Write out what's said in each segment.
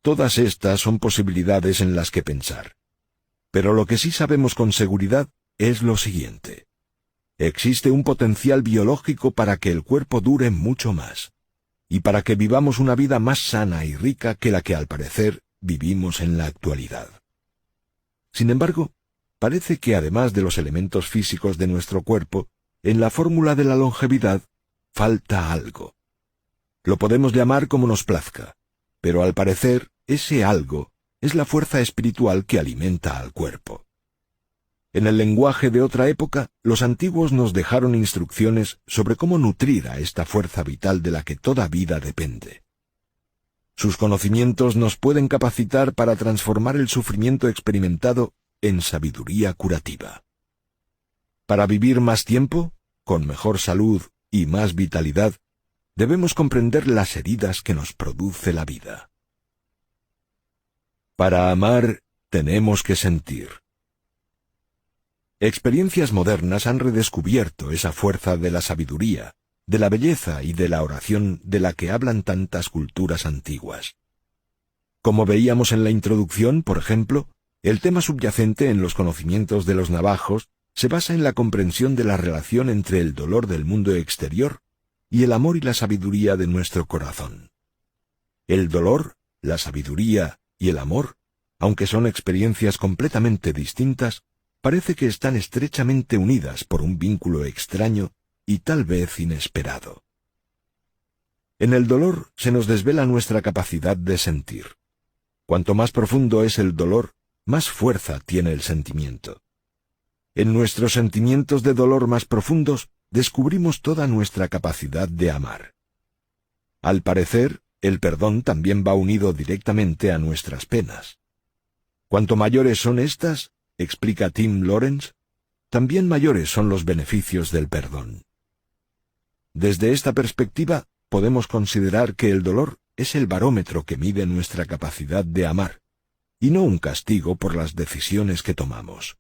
Todas estas son posibilidades en las que pensar. Pero lo que sí sabemos con seguridad es lo siguiente. Existe un potencial biológico para que el cuerpo dure mucho más, y para que vivamos una vida más sana y rica que la que al parecer vivimos en la actualidad. Sin embargo, parece que además de los elementos físicos de nuestro cuerpo, en la fórmula de la longevidad falta algo. Lo podemos llamar como nos plazca, pero al parecer ese algo es la fuerza espiritual que alimenta al cuerpo. En el lenguaje de otra época, los antiguos nos dejaron instrucciones sobre cómo nutrir a esta fuerza vital de la que toda vida depende. Sus conocimientos nos pueden capacitar para transformar el sufrimiento experimentado en sabiduría curativa. Para vivir más tiempo, con mejor salud y más vitalidad, debemos comprender las heridas que nos produce la vida. Para amar, tenemos que sentir. Experiencias modernas han redescubierto esa fuerza de la sabiduría, de la belleza y de la oración de la que hablan tantas culturas antiguas. Como veíamos en la introducción, por ejemplo, el tema subyacente en los conocimientos de los navajos se basa en la comprensión de la relación entre el dolor del mundo exterior y el amor y la sabiduría de nuestro corazón. El dolor, la sabiduría y el amor, aunque son experiencias completamente distintas, parece que están estrechamente unidas por un vínculo extraño y tal vez inesperado. En el dolor se nos desvela nuestra capacidad de sentir. Cuanto más profundo es el dolor, más fuerza tiene el sentimiento. En nuestros sentimientos de dolor más profundos descubrimos toda nuestra capacidad de amar. Al parecer, el perdón también va unido directamente a nuestras penas. Cuanto mayores son estas, explica Tim Lawrence, también mayores son los beneficios del perdón. Desde esta perspectiva, podemos considerar que el dolor es el barómetro que mide nuestra capacidad de amar, y no un castigo por las decisiones que tomamos.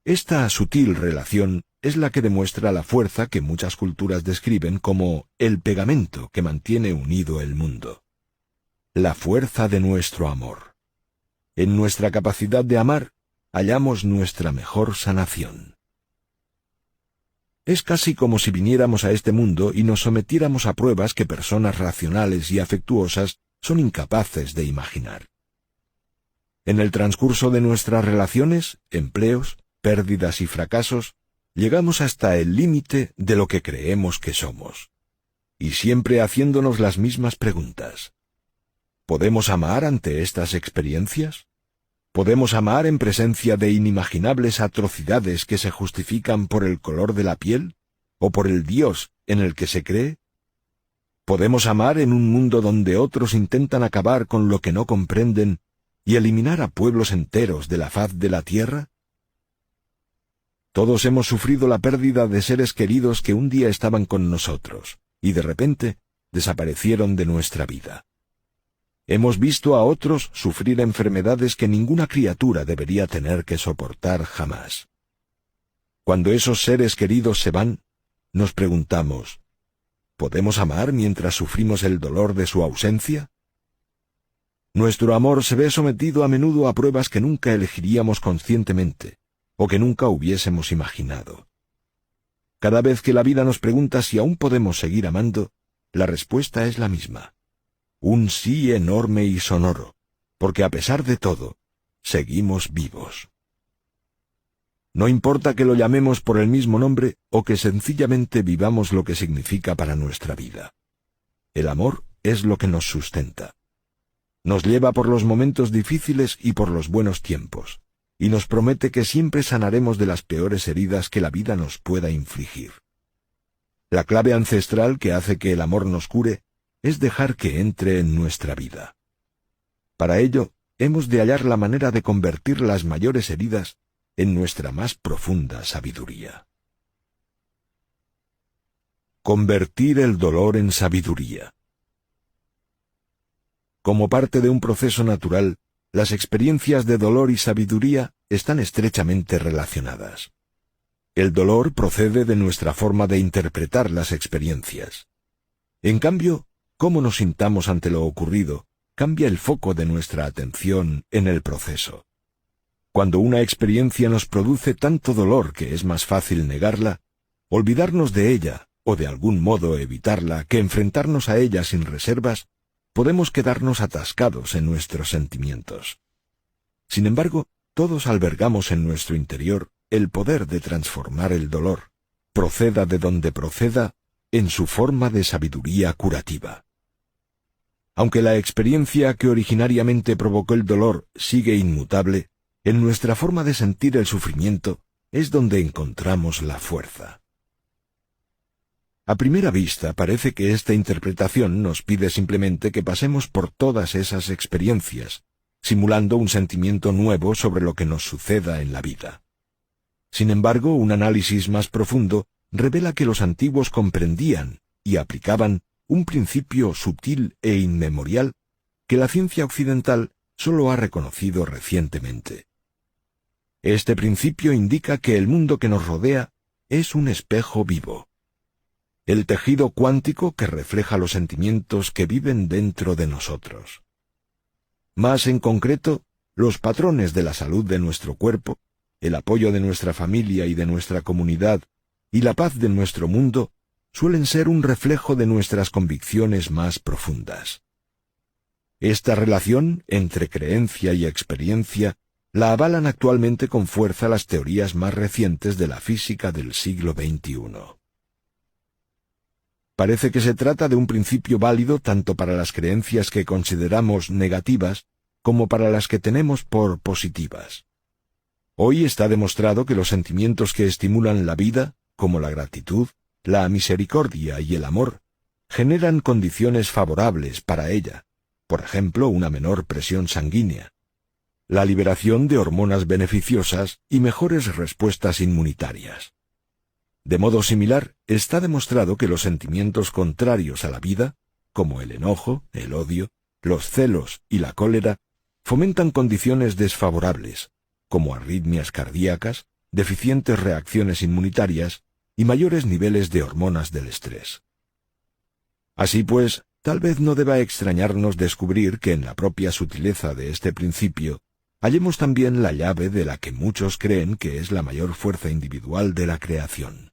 Esta sutil relación es la que demuestra la fuerza que muchas culturas describen como el pegamento que mantiene unido el mundo. La fuerza de nuestro amor. En nuestra capacidad de amar, hallamos nuestra mejor sanación. Es casi como si viniéramos a este mundo y nos sometiéramos a pruebas que personas racionales y afectuosas son incapaces de imaginar. En el transcurso de nuestras relaciones, empleos, pérdidas y fracasos, llegamos hasta el límite de lo que creemos que somos, y siempre haciéndonos las mismas preguntas. ¿Podemos amar ante estas experiencias? ¿Podemos amar en presencia de inimaginables atrocidades que se justifican por el color de la piel o por el Dios en el que se cree? ¿Podemos amar en un mundo donde otros intentan acabar con lo que no comprenden y eliminar a pueblos enteros de la faz de la tierra? Todos hemos sufrido la pérdida de seres queridos que un día estaban con nosotros y de repente desaparecieron de nuestra vida. Hemos visto a otros sufrir enfermedades que ninguna criatura debería tener que soportar jamás. Cuando esos seres queridos se van, nos preguntamos, ¿podemos amar mientras sufrimos el dolor de su ausencia? Nuestro amor se ve sometido a menudo a pruebas que nunca elegiríamos conscientemente, o que nunca hubiésemos imaginado. Cada vez que la vida nos pregunta si aún podemos seguir amando, la respuesta es la misma. Un sí enorme y sonoro, porque a pesar de todo, seguimos vivos. No importa que lo llamemos por el mismo nombre o que sencillamente vivamos lo que significa para nuestra vida. El amor es lo que nos sustenta. Nos lleva por los momentos difíciles y por los buenos tiempos, y nos promete que siempre sanaremos de las peores heridas que la vida nos pueda infligir. La clave ancestral que hace que el amor nos cure es dejar que entre en nuestra vida. Para ello, hemos de hallar la manera de convertir las mayores heridas en nuestra más profunda sabiduría. Convertir el dolor en sabiduría. Como parte de un proceso natural, las experiencias de dolor y sabiduría están estrechamente relacionadas. El dolor procede de nuestra forma de interpretar las experiencias. En cambio, cómo nos sintamos ante lo ocurrido cambia el foco de nuestra atención en el proceso. Cuando una experiencia nos produce tanto dolor que es más fácil negarla, olvidarnos de ella o de algún modo evitarla que enfrentarnos a ella sin reservas, podemos quedarnos atascados en nuestros sentimientos. Sin embargo, todos albergamos en nuestro interior el poder de transformar el dolor, proceda de donde proceda, en su forma de sabiduría curativa. Aunque la experiencia que originariamente provocó el dolor sigue inmutable, en nuestra forma de sentir el sufrimiento es donde encontramos la fuerza. A primera vista parece que esta interpretación nos pide simplemente que pasemos por todas esas experiencias, simulando un sentimiento nuevo sobre lo que nos suceda en la vida. Sin embargo, un análisis más profundo revela que los antiguos comprendían y aplicaban un principio sutil e inmemorial que la ciencia occidental solo ha reconocido recientemente. Este principio indica que el mundo que nos rodea es un espejo vivo, el tejido cuántico que refleja los sentimientos que viven dentro de nosotros. Más en concreto, los patrones de la salud de nuestro cuerpo, el apoyo de nuestra familia y de nuestra comunidad, y la paz de nuestro mundo, suelen ser un reflejo de nuestras convicciones más profundas. Esta relación entre creencia y experiencia la avalan actualmente con fuerza las teorías más recientes de la física del siglo XXI. Parece que se trata de un principio válido tanto para las creencias que consideramos negativas como para las que tenemos por positivas. Hoy está demostrado que los sentimientos que estimulan la vida, como la gratitud, la misericordia y el amor, generan condiciones favorables para ella, por ejemplo, una menor presión sanguínea, la liberación de hormonas beneficiosas y mejores respuestas inmunitarias. De modo similar, está demostrado que los sentimientos contrarios a la vida, como el enojo, el odio, los celos y la cólera, fomentan condiciones desfavorables, como arritmias cardíacas, deficientes reacciones inmunitarias y mayores niveles de hormonas del estrés. Así pues, tal vez no deba extrañarnos descubrir que en la propia sutileza de este principio hallemos también la llave de la que muchos creen que es la mayor fuerza individual de la creación.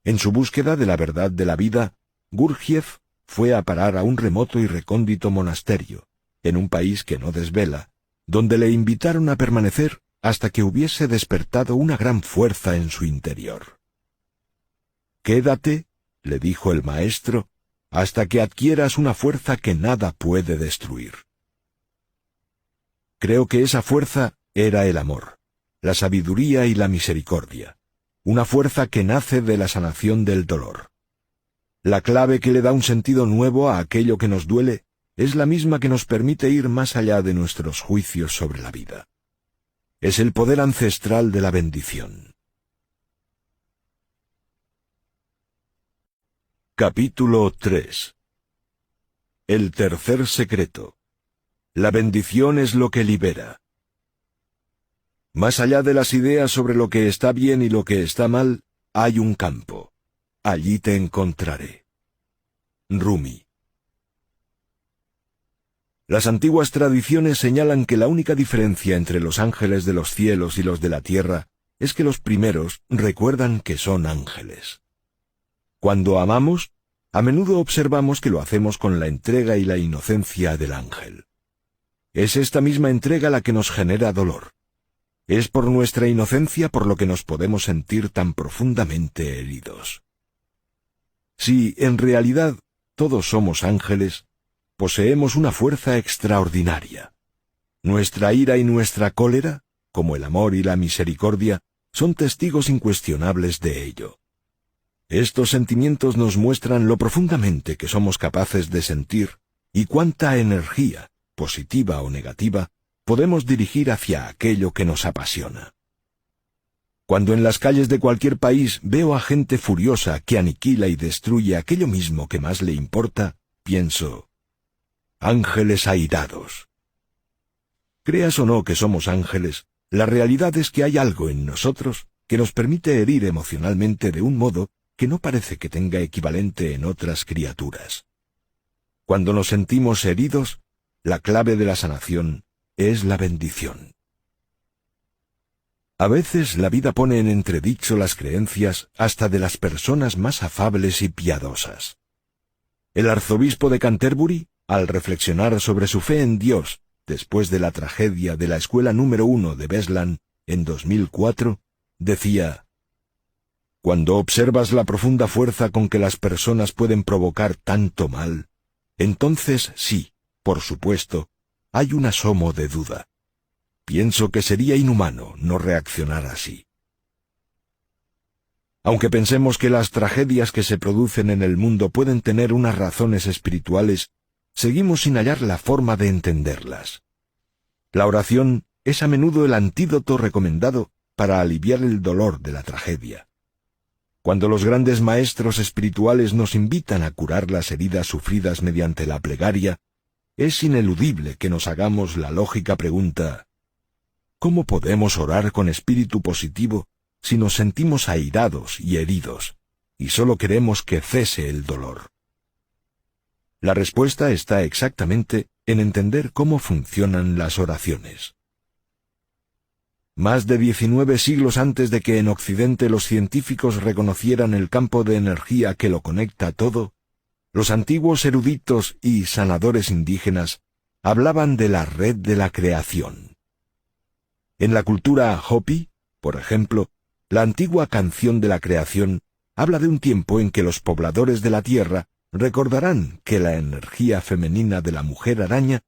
En su búsqueda de la verdad de la vida, Gurdjieff fue a parar a un remoto y recóndito monasterio, en un país que no desvela, donde le invitaron a permanecer hasta que hubiese despertado una gran fuerza en su interior. «Quédate», le dijo el maestro, «hasta que adquieras una fuerza que nada puede destruir». Creo que esa fuerza era el amor, la sabiduría y la misericordia, una fuerza que nace de la sanación del dolor. La clave que le da un sentido nuevo a aquello que nos duele es la misma que nos permite ir más allá de nuestros juicios sobre la vida. Es el poder ancestral de la bendición. Capítulo 3. El tercer secreto. La bendición es lo que libera. Más allá de las ideas sobre lo que está bien y lo que está mal, hay un campo. Allí te encontraré. Rumi. Las antiguas tradiciones señalan que la única diferencia entre los ángeles de los cielos y los de la tierra es que los primeros recuerdan que son ángeles. Cuando amamos, a menudo observamos que lo hacemos con la entrega y la inocencia del ángel. Es esta misma entrega la que nos genera dolor. Es por nuestra inocencia por lo que nos podemos sentir tan profundamente heridos. Si, en realidad, todos somos ángeles, poseemos una fuerza extraordinaria. Nuestra ira y nuestra cólera, como el amor y la misericordia, son testigos incuestionables de ello. Estos sentimientos nos muestran lo profundamente que somos capaces de sentir y cuánta energía, positiva o negativa, podemos dirigir hacia aquello que nos apasiona. Cuando en las calles de cualquier país veo a gente furiosa que aniquila y destruye aquello mismo que más le importa, pienso, ángeles airados. Creas o no que somos ángeles, la realidad es que hay algo en nosotros que nos permite herir emocionalmente de un modo que no parece que tenga equivalente en otras criaturas. Cuando nos sentimos heridos, la clave de la sanación es la bendición. A veces la vida pone en entredicho las creencias hasta de las personas más afables y piadosas. El arzobispo de Canterbury, al reflexionar sobre su fe en Dios después de la tragedia de la escuela número 1 de Beslan en 2004, decía: «Cuando observas la profunda fuerza con que las personas pueden provocar tanto mal, entonces sí, por supuesto, hay un asomo de duda. Pienso que sería inhumano no reaccionar así». Aunque pensemos que las tragedias que se producen en el mundo pueden tener unas razones espirituales, seguimos sin hallar la forma de entenderlas. La oración es a menudo el antídoto recomendado para aliviar el dolor de la tragedia. Cuando los grandes maestros espirituales nos invitan a curar las heridas sufridas mediante la plegaria, es ineludible que nos hagamos la lógica pregunta: ¿cómo podemos orar con espíritu positivo si nos sentimos airados y heridos, y solo queremos que cese el dolor? La respuesta está exactamente en entender cómo funcionan las oraciones. Más de 19 siglos antes de que en Occidente los científicos reconocieran el campo de energía que lo conecta todo, los antiguos eruditos y sanadores indígenas hablaban de la red de la creación. En la cultura Hopi, por ejemplo, la antigua canción de la creación habla de un tiempo en que los pobladores de la tierra recordarán que la energía femenina de la mujer araña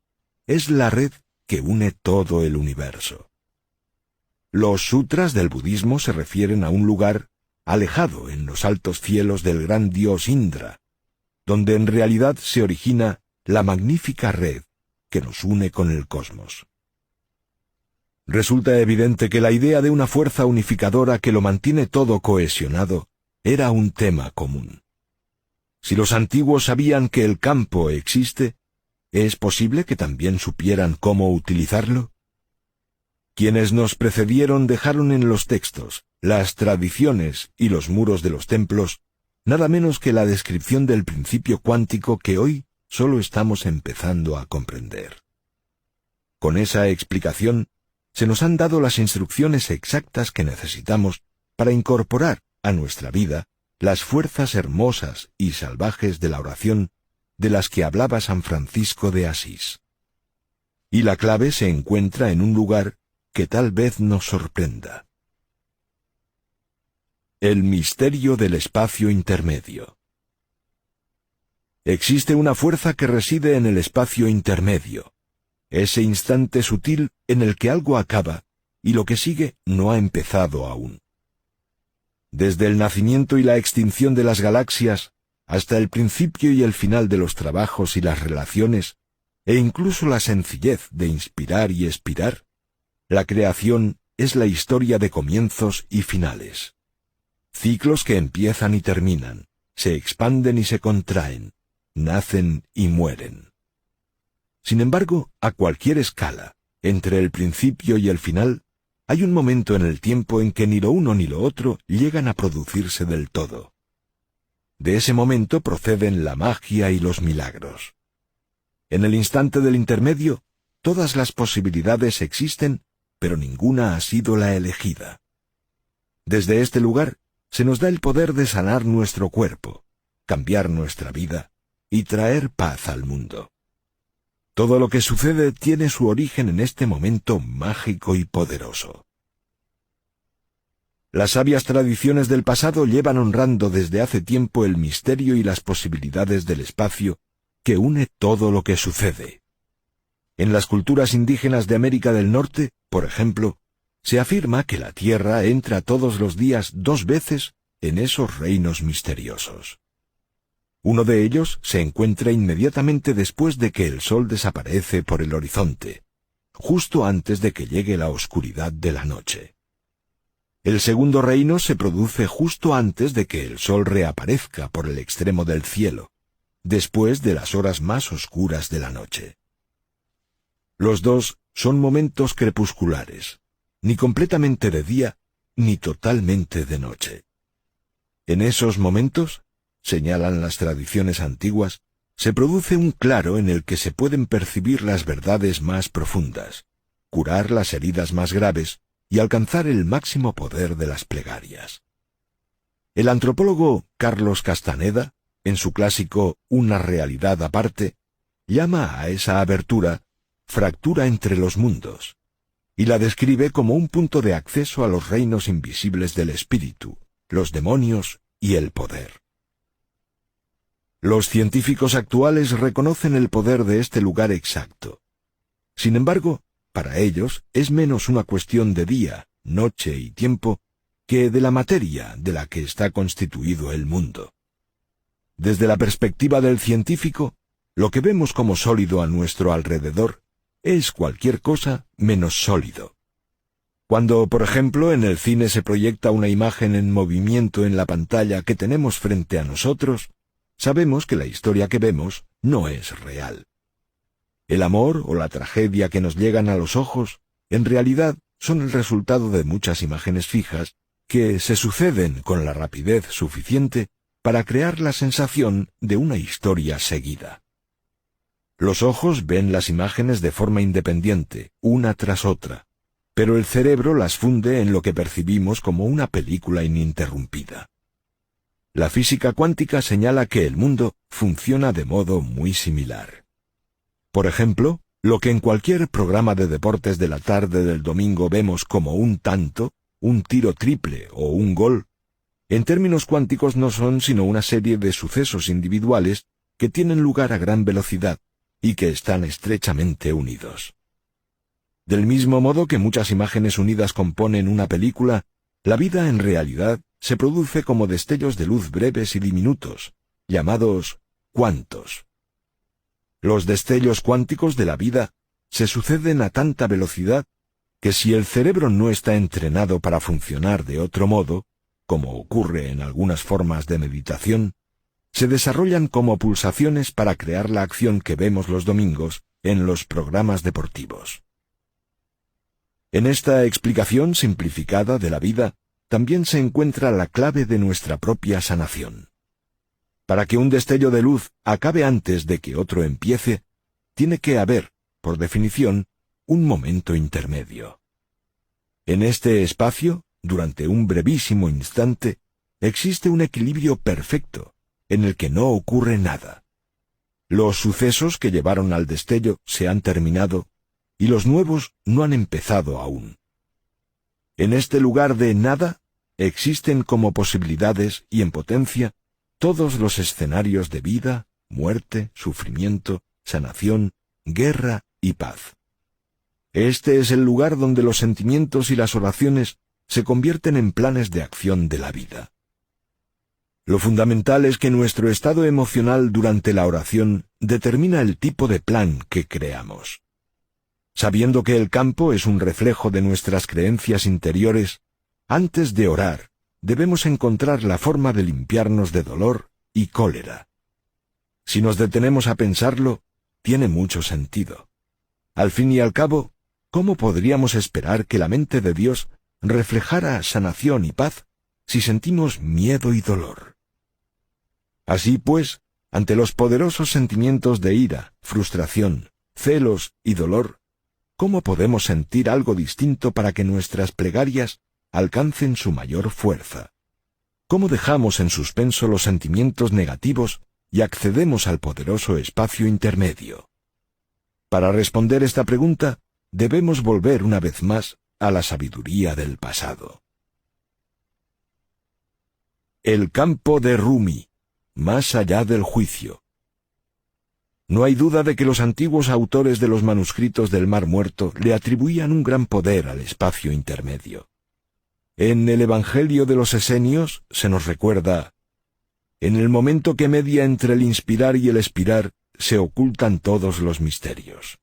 es la red que une todo el universo. Los sutras del budismo se refieren a un lugar alejado en los altos cielos del gran dios Indra, donde en realidad se origina la magnífica red que nos une con el cosmos. Resulta evidente que la idea de una fuerza unificadora que lo mantiene todo cohesionado era un tema común. Si los antiguos sabían que el campo existe, ¿es posible que también supieran cómo utilizarlo? Quienes nos precedieron dejaron en los textos, las tradiciones y los muros de los templos nada menos que la descripción del principio cuántico que hoy solo estamos empezando a comprender. Con esa explicación, se nos han dado las instrucciones exactas que necesitamos para incorporar a nuestra vida las fuerzas hermosas y salvajes de la oración de las que hablaba San Francisco de Asís. Y la clave se encuentra en un lugar que tal vez nos sorprenda. El misterio del espacio intermedio. Existe una fuerza que reside en el espacio intermedio, ese instante sutil en el que algo acaba y lo que sigue no ha empezado aún. Desde el nacimiento y la extinción de las galaxias hasta el principio y el final de los trabajos y las relaciones, e incluso la sencillez de inspirar y expirar, la creación es la historia de comienzos y finales. Ciclos que empiezan y terminan, se expanden y se contraen, nacen y mueren. Sin embargo, a cualquier escala, entre el principio y el final, hay un momento en el tiempo en que ni lo uno ni lo otro llegan a producirse del todo. De ese momento proceden la magia y los milagros. En el instante del intermedio, todas las posibilidades existen, pero ninguna ha sido la elegida. Desde este lugar, se nos da el poder de sanar nuestro cuerpo, cambiar nuestra vida y traer paz al mundo. Todo lo que sucede tiene su origen en este momento mágico y poderoso. Las sabias tradiciones del pasado llevan honrando desde hace tiempo el misterio y las posibilidades del espacio que une todo lo que sucede. En las culturas indígenas de América del Norte, por ejemplo, se afirma que la Tierra entra todos los días 2 veces en esos reinos misteriosos. Uno de ellos se encuentra inmediatamente después de que el sol desaparece por el horizonte, justo antes de que llegue la oscuridad de la noche. El segundo reino se produce justo antes de que el sol reaparezca por el extremo del cielo, después de las horas más oscuras de la noche. Los dos son momentos crepusculares, ni completamente de día, ni totalmente de noche. En esos momentos, señalan las tradiciones antiguas, se produce un claro en el que se pueden percibir las verdades más profundas, curar las heridas más graves y alcanzar el máximo poder de las plegarias. El antropólogo Carlos Castaneda, en su clásico Una realidad aparte, llama a esa abertura fractura entre los mundos, y la describe como un punto de acceso a los reinos invisibles del espíritu, los demonios y el poder. Los científicos actuales reconocen el poder de este lugar exacto. Sin embargo, para ellos es menos una cuestión de día, noche y tiempo que de la materia de la que está constituido el mundo. Desde la perspectiva del científico, lo que vemos como sólido a nuestro alrededor es cualquier cosa menos sólido. Cuando, por ejemplo, en el cine se proyecta una imagen en movimiento en la pantalla que tenemos frente a nosotros, sabemos que la historia que vemos no es real. El amor o la tragedia que nos llegan a los ojos, en realidad, son el resultado de muchas imágenes fijas que se suceden con la rapidez suficiente para crear la sensación de una historia seguida. Los ojos ven las imágenes de forma independiente, una tras otra, pero el cerebro las funde en lo que percibimos como una película ininterrumpida. La física cuántica señala que el mundo funciona de modo muy similar. Por ejemplo, lo que en cualquier programa de deportes de la tarde del domingo vemos como un tanto, un tiro triple o un gol, en términos cuánticos no son sino una serie de sucesos individuales que tienen lugar a gran velocidad y que están estrechamente unidos. Del mismo modo que muchas imágenes unidas componen una película, la vida en realidad se produce como destellos de luz breves y diminutos, llamados cuantos. Los destellos cuánticos de la vida se suceden a tanta velocidad que si el cerebro no está entrenado para funcionar de otro modo, como ocurre en algunas formas de meditación, se desarrollan como pulsaciones para crear la acción que vemos los domingos en los programas deportivos. En esta explicación simplificada de la vida también se encuentra la clave de nuestra propia sanación. Para que un destello de luz acabe antes de que otro empiece, tiene que haber, por definición, un momento intermedio. En este espacio, durante un brevísimo instante, existe un equilibrio perfecto, en el que no ocurre nada. Los sucesos que llevaron al destello se han terminado, y los nuevos no han empezado aún. En este lugar de nada, existen como posibilidades y en potencia todos los escenarios de vida, muerte, sufrimiento, sanación, guerra y paz. Este es el lugar donde los sentimientos y las oraciones se convierten en planes de acción de la vida. Lo fundamental es que nuestro estado emocional durante la oración determina el tipo de plan que creamos. Sabiendo que el campo es un reflejo de nuestras creencias interiores, antes de orar, debemos encontrar la forma de limpiarnos de dolor y cólera. Si nos detenemos a pensarlo, tiene mucho sentido. Al fin y al cabo, ¿cómo podríamos esperar que la mente de Dios reflejara sanación y paz si sentimos miedo y dolor? Así pues, ante los poderosos sentimientos de ira, frustración, celos y dolor, ¿cómo podemos sentir algo distinto para que nuestras plegarias alcancen su mayor fuerza? ¿Cómo dejamos en suspenso los sentimientos negativos y accedemos al poderoso espacio intermedio? Para responder esta pregunta, debemos volver una vez más a la sabiduría del pasado. El campo de Rumi, más allá del juicio. No hay duda de que los antiguos autores de los manuscritos del Mar Muerto le atribuían un gran poder al espacio intermedio. En el Evangelio de los Esenios se nos recuerda: en el momento que media entre el inspirar y el expirar, se ocultan todos los misterios.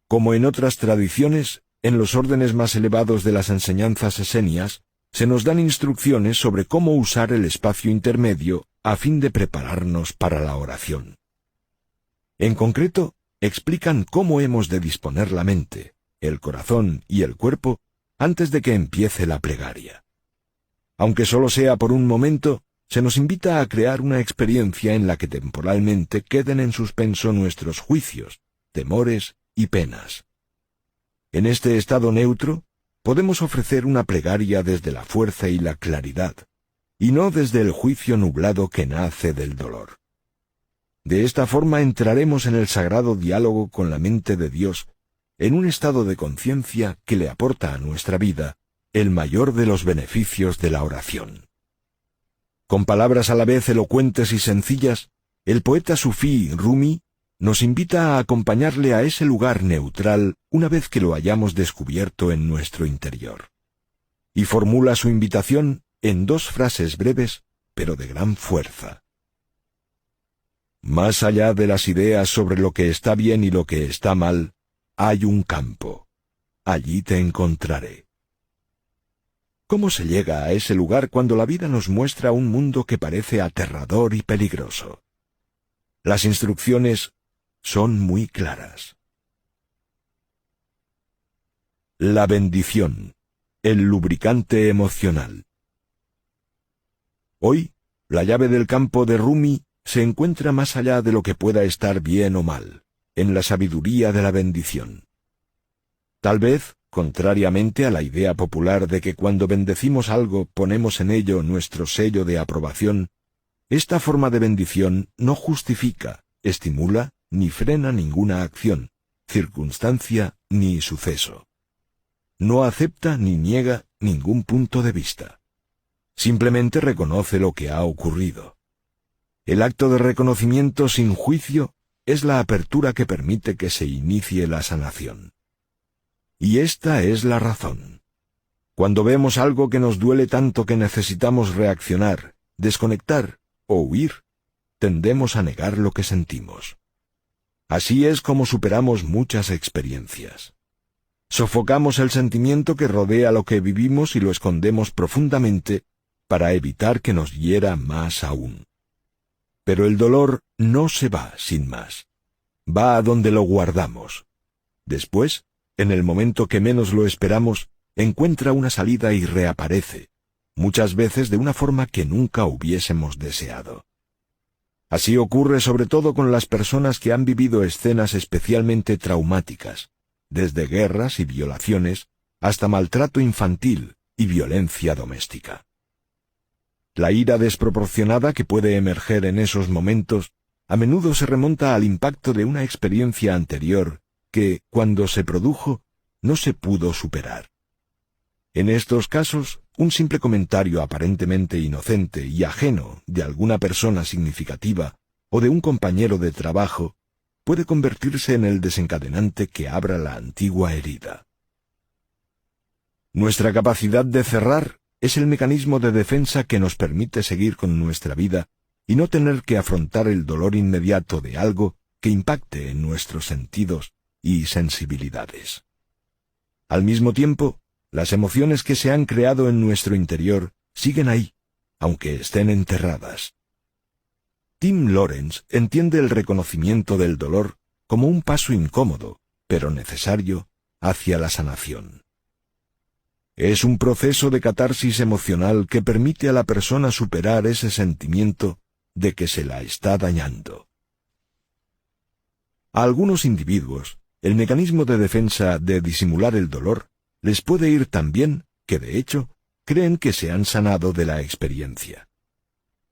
Como en otras tradiciones, en los órdenes más elevados de las enseñanzas esenias, se nos dan instrucciones sobre cómo usar el espacio intermedio a fin de prepararnos para la oración. En concreto, explican cómo hemos de disponer la mente, el corazón y el cuerpo antes de que empiece la plegaria. Aunque solo sea por un momento, se nos invita a crear una experiencia en la que temporalmente queden en suspenso nuestros juicios, temores y penas. En este estado neutro, podemos ofrecer una plegaria desde la fuerza y la claridad, y no desde el juicio nublado que nace del dolor. De esta forma entraremos en el sagrado diálogo con la mente de Dios, en un estado de conciencia que le aporta a nuestra vida el mayor de los beneficios de la oración. Con palabras a la vez elocuentes y sencillas, el poeta sufí Rumi nos invita a acompañarle a ese lugar neutral una vez que lo hayamos descubierto en nuestro interior. Y formula su invitación en 2 frases breves, pero de gran fuerza. Más allá de las ideas sobre lo que está bien y lo que está mal, hay un campo. Allí te encontraré. ¿Cómo se llega a ese lugar cuando la vida nos muestra un mundo que parece aterrador y peligroso? Las instrucciones son muy claras. La bendición, el lubricante emocional. Hoy, la llave del campo de Rumi se encuentra más allá de lo que pueda estar bien o mal, en la sabiduría de la bendición. Tal vez, contrariamente a la idea popular de que cuando bendecimos algo ponemos en ello nuestro sello de aprobación, esta forma de bendición no justifica, estimula ni frena ninguna acción, circunstancia ni suceso. No acepta ni niega ningún punto de vista. Simplemente reconoce lo que ha ocurrido. El acto de reconocimiento sin juicio es la apertura que permite que se inicie la sanación. Y esta es la razón. Cuando vemos algo que nos duele tanto que necesitamos reaccionar, desconectar o huir, tendemos a negar lo que sentimos. Así es como superamos muchas experiencias. Sofocamos el sentimiento que rodea lo que vivimos y lo escondemos profundamente para evitar que nos hiera más aún. Pero el dolor no se va sin más. Va a donde lo guardamos. Después, en el momento que menos lo esperamos, encuentra una salida y reaparece, muchas veces de una forma que nunca hubiésemos deseado. Así ocurre sobre todo con las personas que han vivido escenas especialmente traumáticas, desde guerras y violaciones hasta maltrato infantil y violencia doméstica. La ira desproporcionada que puede emerger en esos momentos a menudo se remonta al impacto de una experiencia anterior que, cuando se produjo, no se pudo superar. En estos casos, un simple comentario aparentemente inocente y ajeno de alguna persona significativa o de un compañero de trabajo puede convertirse en el desencadenante que abra la antigua herida. Nuestra capacidad de cerrar es el mecanismo de defensa que nos permite seguir con nuestra vida y no tener que afrontar el dolor inmediato de algo que impacte en nuestros sentidos y sensibilidades. Al mismo tiempo, las emociones que se han creado en nuestro interior siguen ahí, aunque estén enterradas. Tim Lawrence entiende el reconocimiento del dolor como un paso incómodo, pero necesario, hacia la sanación. Es un proceso de catarsis emocional que permite a la persona superar ese sentimiento de que se la está dañando. A algunos individuos, el mecanismo de defensa de disimular el dolor les puede ir tan bien que, de hecho, creen que se han sanado de la experiencia.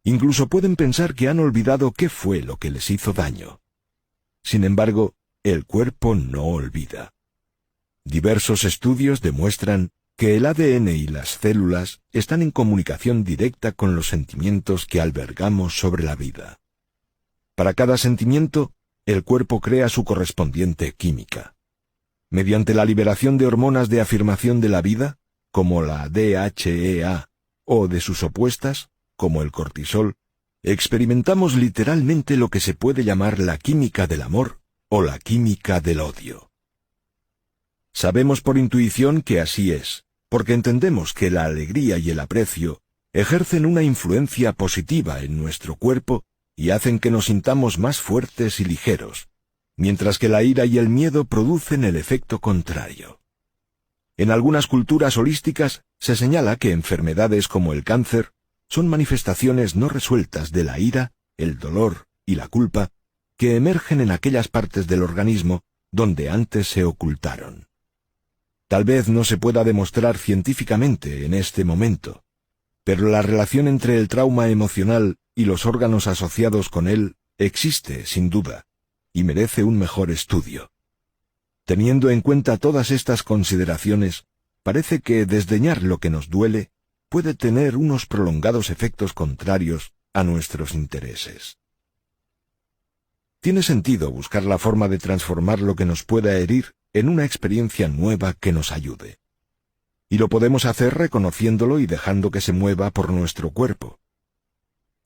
Incluso pueden pensar que han olvidado qué fue lo que les hizo daño. Sin embargo, el cuerpo no olvida. Diversos estudios demuestran que el ADN y las células están en comunicación directa con los sentimientos que albergamos sobre la vida. Para cada sentimiento, el cuerpo crea su correspondiente química. Mediante la liberación de hormonas de afirmación de la vida, como la DHEA, o de sus opuestas, como el cortisol, experimentamos literalmente lo que se puede llamar la química del amor o la química del odio. Sabemos por intuición que así es, porque entendemos que la alegría y el aprecio ejercen una influencia positiva en nuestro cuerpo y hacen que nos sintamos más fuertes y ligeros, mientras que la ira y el miedo producen el efecto contrario. En algunas culturas holísticas se señala que enfermedades como el cáncer son manifestaciones no resueltas de la ira, el dolor y la culpa que emergen en aquellas partes del organismo donde antes se ocultaron. Tal vez no se pueda demostrar científicamente en este momento, pero la relación entre el trauma emocional y los órganos asociados con él existe, sin duda, y merece un mejor estudio. Teniendo en cuenta todas estas consideraciones, parece que desdeñar lo que nos duele puede tener unos prolongados efectos contrarios a nuestros intereses. Tiene sentido buscar la forma de transformar lo que nos pueda herir en una experiencia nueva que nos ayude. Y lo podemos hacer reconociéndolo y dejando que se mueva por nuestro cuerpo.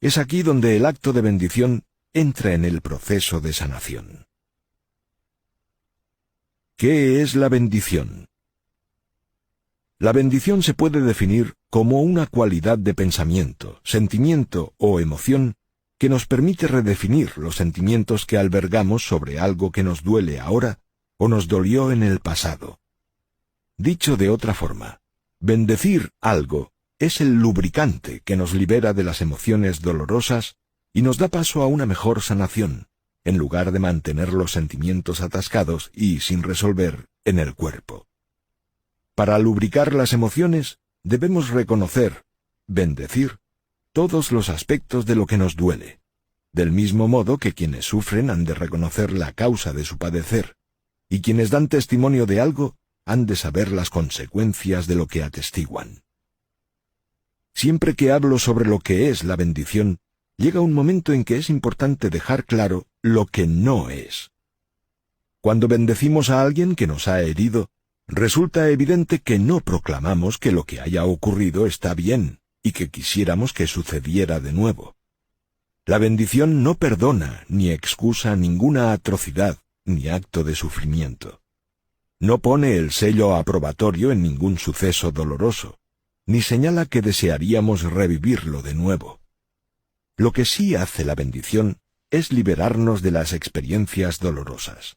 Es aquí donde el acto de bendición entra en el proceso de sanación. ¿Qué es la bendición? La bendición se puede definir como una cualidad de pensamiento, sentimiento o emoción que nos permite redefinir los sentimientos que albergamos sobre algo que nos duele ahora o nos dolió en el pasado. Dicho de otra forma, bendecir algo es el lubricante que nos libera de las emociones dolorosas y nos da paso a una mejor sanación, en lugar de mantener los sentimientos atascados y sin resolver en el cuerpo. Para lubricar las emociones, debemos reconocer, bendecir, todos los aspectos de lo que nos duele, del mismo modo que quienes sufren han de reconocer la causa de su padecer, y quienes dan testimonio de algo han de saber las consecuencias de lo que atestiguan. Siempre que hablo sobre lo que es la bendición, llega un momento en que es importante dejar claro lo que no es. Cuando bendecimos a alguien que nos ha herido, resulta evidente que no proclamamos que lo que haya ocurrido está bien y que quisiéramos que sucediera de nuevo. La bendición no perdona ni excusa ninguna atrocidad ni acto de sufrimiento. No pone el sello aprobatorio en ningún suceso doloroso, ni señala que desearíamos revivirlo de nuevo. Lo que sí hace la bendición es liberarnos de las experiencias dolorosas.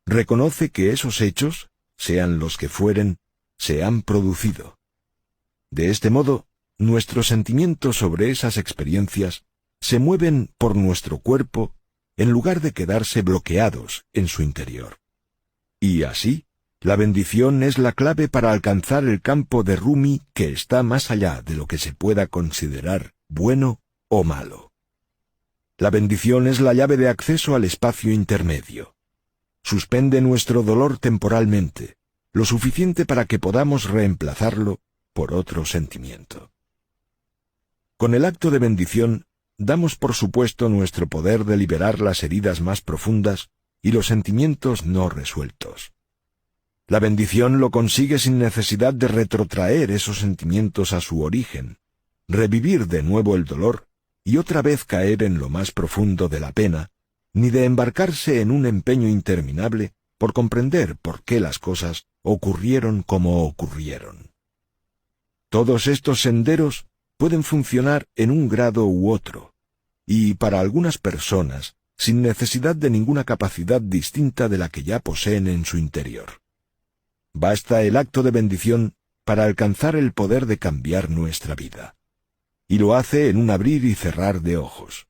Reconoce que esos hechos, sean los que fueren, se han producido. De este modo, nuestros sentimientos sobre esas experiencias se mueven por nuestro cuerpo en lugar de quedarse bloqueados en su interior. Y así, la bendición es la clave para alcanzar el campo de Rumi que está más allá de lo que se pueda considerar bueno o malo. La bendición es la llave de acceso al espacio intermedio. Suspende nuestro dolor temporalmente, lo suficiente para que podamos reemplazarlo por otro sentimiento. Con el acto de bendición, damos por supuesto nuestro poder de liberar las heridas más profundas y los sentimientos no resueltos. La bendición lo consigue sin necesidad de retrotraer esos sentimientos a su origen, revivir de nuevo el dolor y otra vez caer en lo más profundo de la pena, ni de embarcarse en un empeño interminable por comprender por qué las cosas ocurrieron como ocurrieron. Todos estos senderos pueden funcionar en un grado u otro, y para algunas personas, sin necesidad de ninguna capacidad distinta de la que ya poseen en su interior. Basta el acto de bendición para alcanzar el poder de cambiar nuestra vida. Y lo hace en un abrir y cerrar de ojos.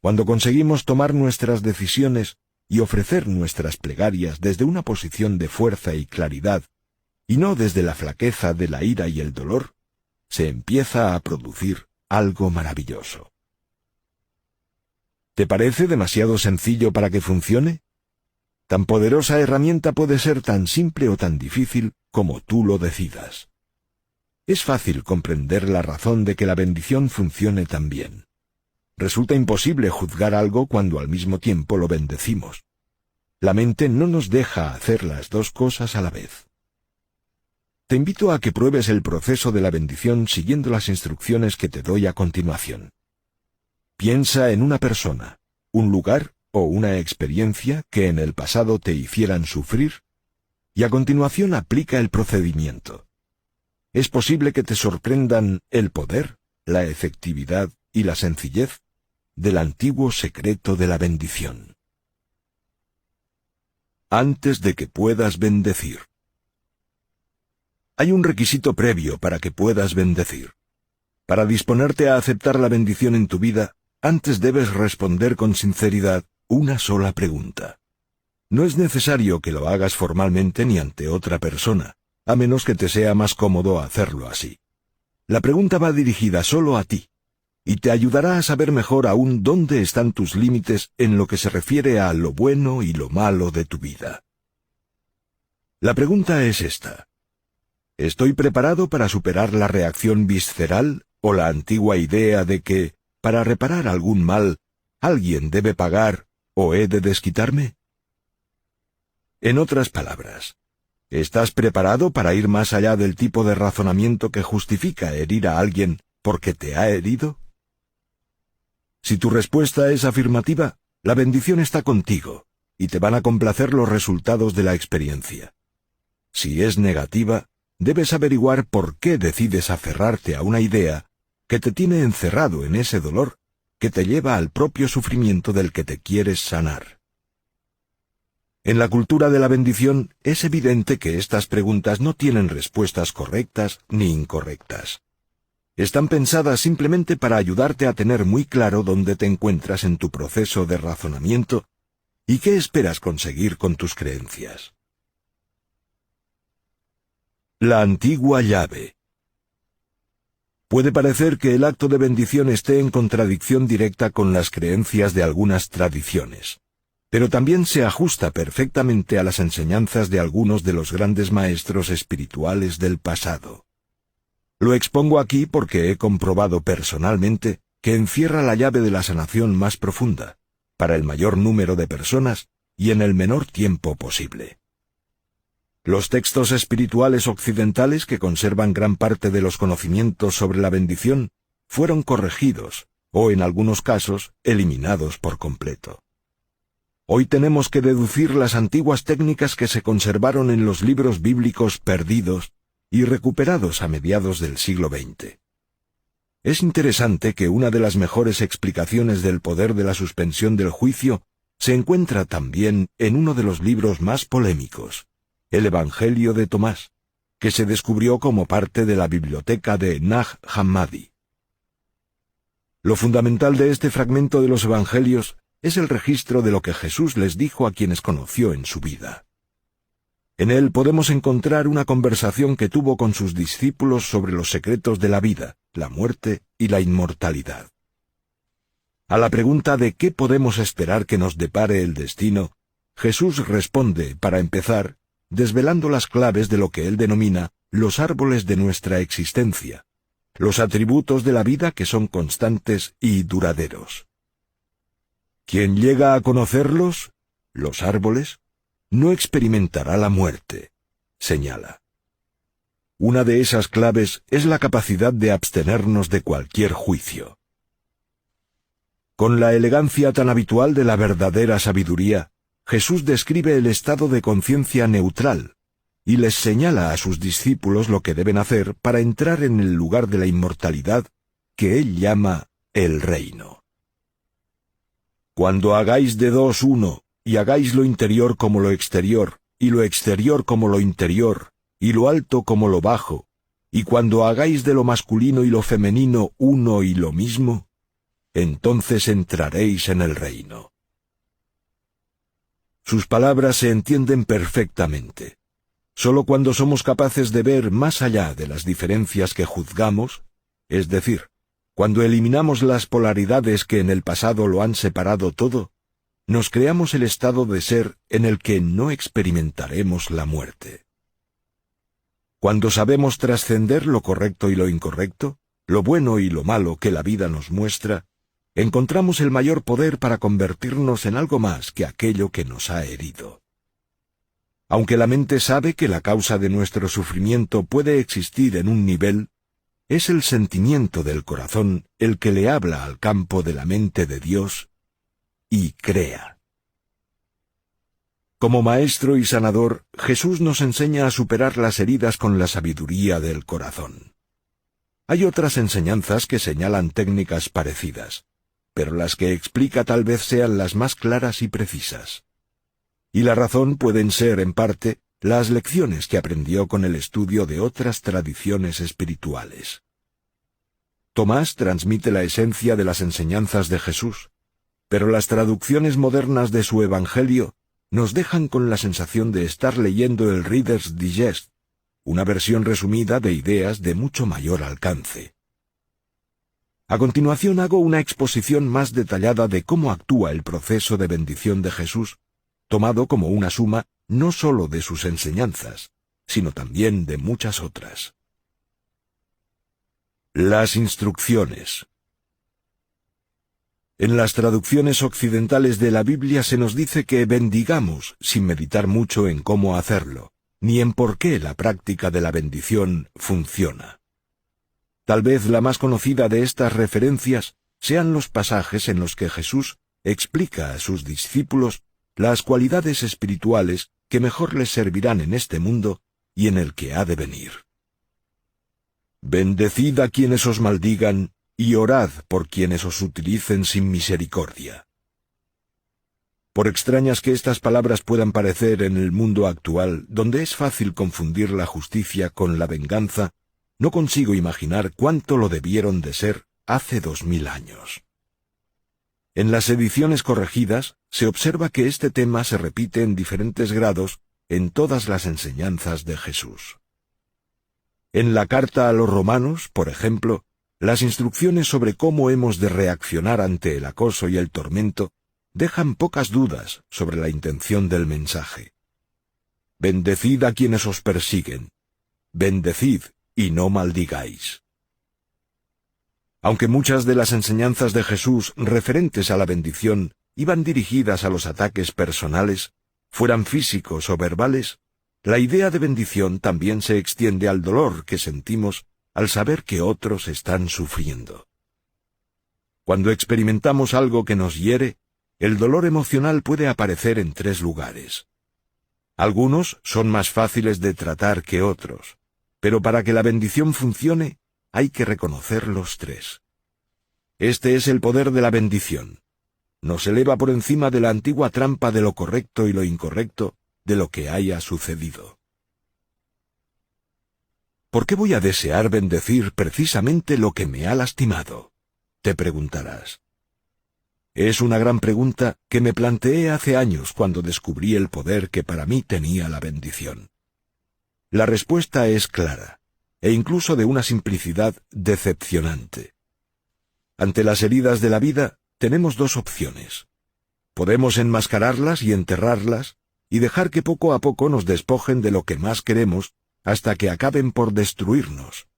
Cuando conseguimos tomar nuestras decisiones y ofrecer nuestras plegarias desde una posición de fuerza y claridad, y no desde la flaqueza de la ira y el dolor, se empieza a producir algo maravilloso. ¿Te parece demasiado sencillo para que funcione? Tan poderosa herramienta puede ser tan simple o tan difícil como tú lo decidas. Es fácil comprender la razón de que la bendición funcione tan bien. Resulta imposible juzgar algo cuando al mismo tiempo lo bendecimos. La mente no nos deja hacer las dos cosas a la vez. Te invito a que pruebes el proceso de la bendición siguiendo las instrucciones que te doy a continuación. Piensa en una persona, un lugar o una experiencia que en el pasado te hicieran sufrir, y a continuación aplica el procedimiento. Es posible que te sorprendan el poder, la efectividad y la sencillez del antiguo secreto de la bendición. Antes de que puedas bendecir. Hay un requisito previo para que puedas bendecir. Para disponerte a aceptar la bendición en tu vida, antes debes responder con sinceridad una sola pregunta. No es necesario que lo hagas formalmente ni ante otra persona, a menos que te sea más cómodo hacerlo así. La pregunta va dirigida solo a ti, y te ayudará a saber mejor aún dónde están tus límites en lo que se refiere a lo bueno y lo malo de tu vida. La pregunta es esta: ¿estoy preparado para superar la reacción visceral o la antigua idea de que, para reparar algún mal, alguien debe pagar o he de desquitarme? En otras palabras, ¿estás preparado para ir más allá del tipo de razonamiento que justifica herir a alguien porque te ha herido? Si tu respuesta es afirmativa, la bendición está contigo, y te van a complacer los resultados de la experiencia. Si es negativa, debes averiguar por qué decides aferrarte a una idea que te tiene encerrado en ese dolor que te lleva al propio sufrimiento del que te quieres sanar. En la cultura de la bendición es evidente que estas preguntas no tienen respuestas correctas ni incorrectas. Están pensadas simplemente para ayudarte a tener muy claro dónde te encuentras en tu proceso de razonamiento y qué esperas conseguir con tus creencias. La antigua llave. Puede parecer que el acto de bendición esté en contradicción directa con las creencias de algunas tradiciones, pero también se ajusta perfectamente a las enseñanzas de algunos de los grandes maestros espirituales del pasado. Lo expongo aquí porque he comprobado personalmente que encierra la llave de la sanación más profunda, para el mayor número de personas y en el menor tiempo posible. Los textos espirituales occidentales que conservan gran parte de los conocimientos sobre la bendición fueron corregidos, o en algunos casos, eliminados por completo. Hoy tenemos que deducir las antiguas técnicas que se conservaron en los libros bíblicos perdidos y recuperados a mediados del siglo XX. Es interesante que una de las mejores explicaciones del poder de la suspensión del juicio se encuentra también en uno de los libros más polémicos, el Evangelio de Tomás, que se descubrió como parte de la biblioteca de Nag Hammadi. Lo fundamental de este fragmento de los Evangelios es el registro de lo que Jesús les dijo a quienes conoció en su vida. En él podemos encontrar una conversación que tuvo con sus discípulos sobre los secretos de la vida, la muerte y la inmortalidad. A la pregunta de qué podemos esperar que nos depare el destino, Jesús responde, para empezar, desvelando las claves de lo que él denomina los árboles de nuestra existencia, los atributos de la vida que son constantes y duraderos. Quien llega a conocerlos, los árboles, no experimentará la muerte, señala. Una de esas claves es la capacidad de abstenernos de cualquier juicio. Con la elegancia tan habitual de la verdadera sabiduría, Jesús describe el estado de conciencia neutral y les señala a sus discípulos lo que deben hacer para entrar en el lugar de la inmortalidad que él llama el reino. Cuando hagáis de dos uno, y hagáis lo interior como lo exterior, y lo exterior como lo interior, y lo alto como lo bajo, y cuando hagáis de lo masculino y lo femenino uno y lo mismo, entonces entraréis en el reino. Sus palabras se entienden perfectamente. Solo cuando somos capaces de ver más allá de las diferencias que juzgamos, es decir, cuando eliminamos las polaridades que en el pasado lo han separado todo, nos creamos el estado de ser en el que no experimentaremos la muerte. Cuando sabemos trascender lo correcto y lo incorrecto, lo bueno y lo malo que la vida nos muestra, encontramos el mayor poder para convertirnos en algo más que aquello que nos ha herido. Aunque la mente sabe que la causa de nuestro sufrimiento puede existir en un nivel, es el sentimiento del corazón el que le habla al campo de la mente de Dios y crea. Como maestro y sanador, Jesús nos enseña a superar las heridas con la sabiduría del corazón. Hay otras enseñanzas que señalan técnicas parecidas, pero las que explica tal vez sean las más claras y precisas. Y la razón pueden ser, en parte, las lecciones que aprendió con el estudio de otras tradiciones espirituales. Tomás transmite la esencia de las enseñanzas de Jesús, pero las traducciones modernas de su Evangelio nos dejan con la sensación de estar leyendo el Reader's Digest, una versión resumida de ideas de mucho mayor alcance. A continuación hago una exposición más detallada de cómo actúa el proceso de bendición de Jesús, tomado como una suma no sólo de sus enseñanzas, sino también de muchas otras. Las instrucciones. En las traducciones occidentales de la Biblia se nos dice que bendigamos sin meditar mucho en cómo hacerlo, ni en por qué la práctica de la bendición funciona. Tal vez la más conocida de estas referencias sean los pasajes en los que Jesús explica a sus discípulos las cualidades espirituales que mejor les servirán en este mundo y en el que ha de venir. Bendecid a quienes os maldigan y orad por quienes os utilicen sin misericordia. Por extrañas que estas palabras puedan parecer en el mundo actual, donde es fácil confundir la justicia con la venganza, no consigo imaginar cuánto lo debieron de ser hace 2000 años. En las ediciones corregidas se observa que este tema se repite en diferentes grados en todas las enseñanzas de Jesús. En la carta a los romanos, por ejemplo, las instrucciones sobre cómo hemos de reaccionar ante el acoso y el tormento dejan pocas dudas sobre la intención del mensaje. Bendecid a quienes os persiguen. Bendecid y no maldigáis. Aunque muchas de las enseñanzas de Jesús referentes a la bendición iban dirigidas a los ataques personales, fueran físicos o verbales, la idea de bendición también se extiende al dolor que sentimos al saber que otros están sufriendo. Cuando experimentamos algo que nos hiere, el dolor emocional puede aparecer en 3 lugares. Algunos son más fáciles de tratar que otros, pero para que la bendición funcione, hay que reconocer los 3. Este es el poder de la bendición. Nos eleva por encima de la antigua trampa de lo correcto y lo incorrecto de lo que haya sucedido. ¿Por qué voy a desear bendecir precisamente lo que me ha lastimado?, te preguntarás. Es una gran pregunta que me planteé hace años cuando descubrí el poder que para mí tenía la bendición. La respuesta es clara, e incluso de una simplicidad decepcionante. Ante las heridas de la vida, tenemos 2 opciones. Podemos enmascararlas y enterrarlas, y dejar que poco a poco nos despojen de lo que más queremos hasta que acaben por destruirnos,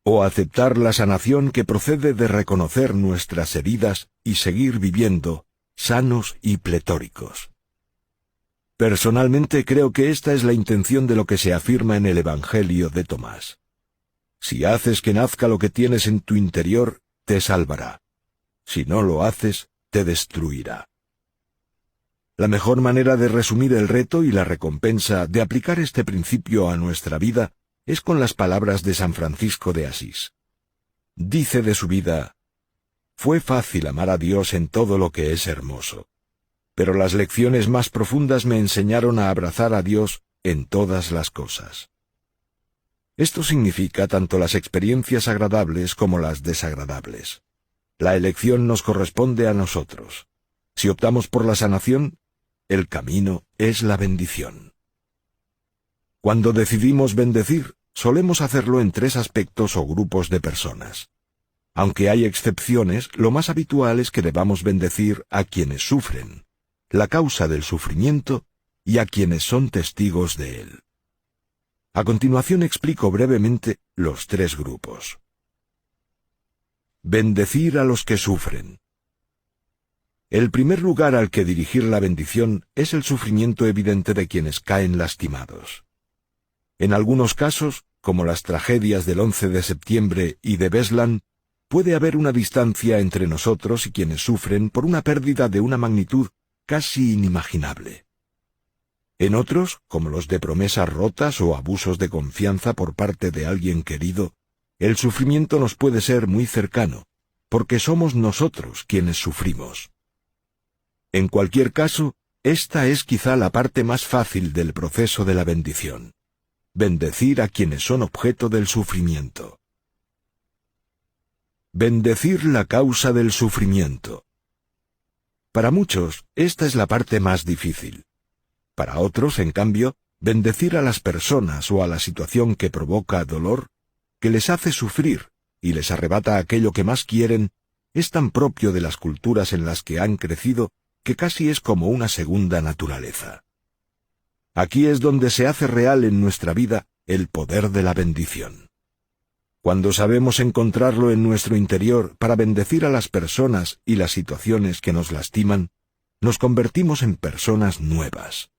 o aceptar la sanación que procede de reconocer nuestras heridas y seguir viviendo sanos y pletóricos. Personalmente creo que esta es la intención de lo que se afirma en el Evangelio de Tomás. Si haces que nazca lo que tienes en tu interior, te salvará. Si no lo haces, te destruirá. La mejor manera de resumir el reto y la recompensa de aplicar este principio a nuestra vida es con las palabras de San Francisco de Asís. Dice de su vida: «Fue fácil amar a Dios en todo lo que es hermoso, pero las lecciones más profundas me enseñaron a abrazar a Dios en todas las cosas». Esto significa tanto las experiencias agradables como las desagradables. La elección nos corresponde a nosotros. Si optamos por la sanación, el camino es la bendición. Cuando decidimos bendecir, solemos hacerlo en 3 aspectos o grupos de personas. Aunque hay excepciones, lo más habitual es que debamos bendecir a quienes sufren, la causa del sufrimiento, y a quienes son testigos de él. A continuación explico brevemente los 3 grupos. Bendecir a los que sufren. El primer lugar al que dirigir la bendición es el sufrimiento evidente de quienes caen lastimados. En algunos casos, como las tragedias del 11 de septiembre y de Beslan, puede haber una distancia entre nosotros y quienes sufren por una pérdida de una magnitud casi inimaginable. En otros, como los de promesas rotas o abusos de confianza por parte de alguien querido, el sufrimiento nos puede ser muy cercano, porque somos nosotros quienes sufrimos. En cualquier caso, esta es quizá la parte más fácil del proceso de la bendición: bendecir a quienes son objeto del sufrimiento. Bendecir la causa del sufrimiento. Para muchos, esta es la parte más difícil. Para otros, en cambio, bendecir a las personas o a la situación que provoca dolor, que les hace sufrir y les arrebata aquello que más quieren, es tan propio de las culturas en las que han crecido que casi es como una segunda naturaleza. Aquí es donde se hace real en nuestra vida el poder de la bendición. Cuando sabemos encontrarlo en nuestro interior para bendecir a las personas y las situaciones que nos lastiman, nos convertimos en personas nuevas.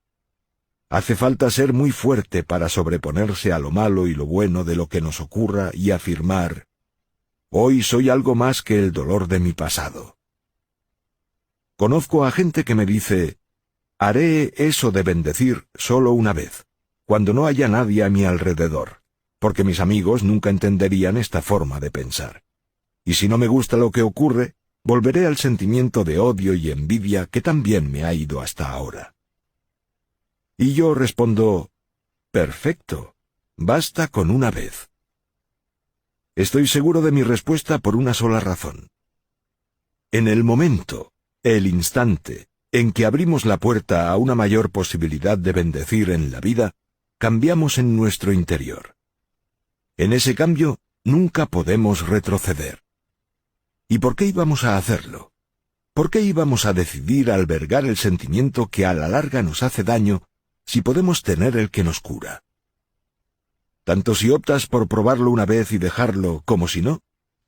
Hace falta ser muy fuerte para sobreponerse a lo malo y lo bueno de lo que nos ocurra y afirmar: hoy soy algo más que el dolor de mi pasado. Conozco a gente que me dice: haré eso de bendecir solo una vez, cuando no haya nadie a mi alrededor, porque mis amigos nunca entenderían esta forma de pensar. Y si no me gusta lo que ocurre, volveré al sentimiento de odio y envidia que también me ha ido hasta ahora. Y yo respondo: perfecto, basta con una vez. Estoy seguro de mi respuesta por una sola razón. En el momento, el instante, en que abrimos la puerta a una mayor posibilidad de bendecir en la vida, cambiamos en nuestro interior. En ese cambio, nunca podemos retroceder. ¿Y por qué íbamos a hacerlo? ¿Por qué íbamos a decidir albergar el sentimiento que a la larga nos hace daño si podemos tener el que nos cura? Tanto si optas por probarlo una vez y dejarlo como si no,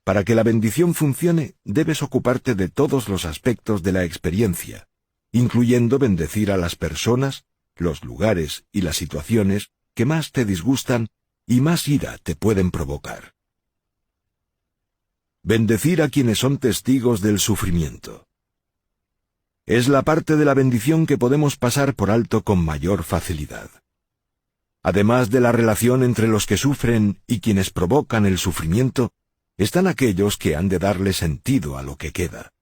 para que la bendición funcione, debes ocuparte de todos los aspectos de la experiencia, incluyendo bendecir a las personas, los lugares y las situaciones que más te disgustan y más ira te pueden provocar. Bendecir a quienes son testigos del sufrimiento. Es la parte de la bendición que podemos pasar por alto con mayor facilidad. Además de la relación entre los que sufren y quienes provocan el sufrimiento, están aquellos que han de darle sentido a lo que queda.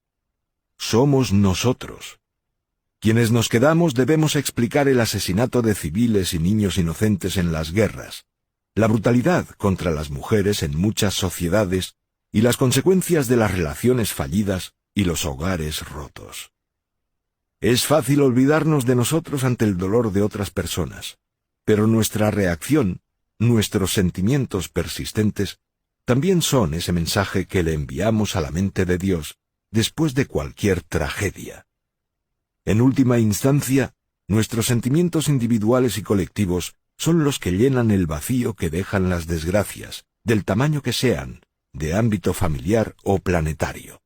Somos nosotros. Quienes nos quedamos debemos explicar el asesinato de civiles y niños inocentes en las guerras, la brutalidad contra las mujeres en muchas sociedades y las consecuencias de las relaciones fallidas y los hogares rotos. Es fácil olvidarnos de nosotros ante el dolor de otras personas, pero nuestra reacción, nuestros sentimientos persistentes, también son ese mensaje que le enviamos a la mente de Dios después de cualquier tragedia. En última instancia, nuestros sentimientos individuales y colectivos son los que llenan el vacío que dejan las desgracias, del tamaño que sean, de ámbito familiar o planetario.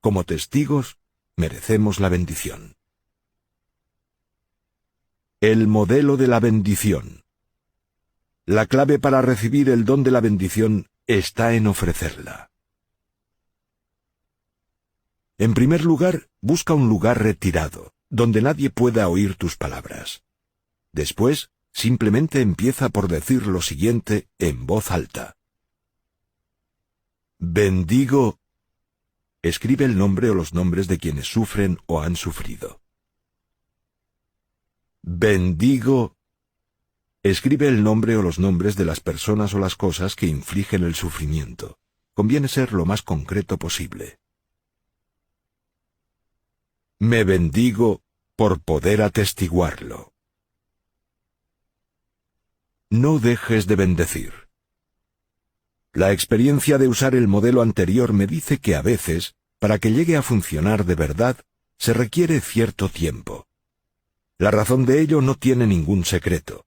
Como testigos, merecemos la bendición. El modelo de la bendición. La clave para recibir el don de la bendición está en ofrecerla. En primer lugar, busca un lugar retirado, donde nadie pueda oír tus palabras. Después, simplemente empieza por decir lo siguiente en voz alta. Bendigo. Escribe el nombre o los nombres de quienes sufren o han sufrido. Bendigo. Escribe el nombre o los nombres de las personas o las cosas que infligen el sufrimiento. Conviene ser lo más concreto posible. Me bendigo por poder atestiguarlo. No dejes de bendecir. La experiencia de usar el modelo anterior me dice que a veces, para que llegue a funcionar de verdad, se requiere cierto tiempo. La razón de ello no tiene ningún secreto.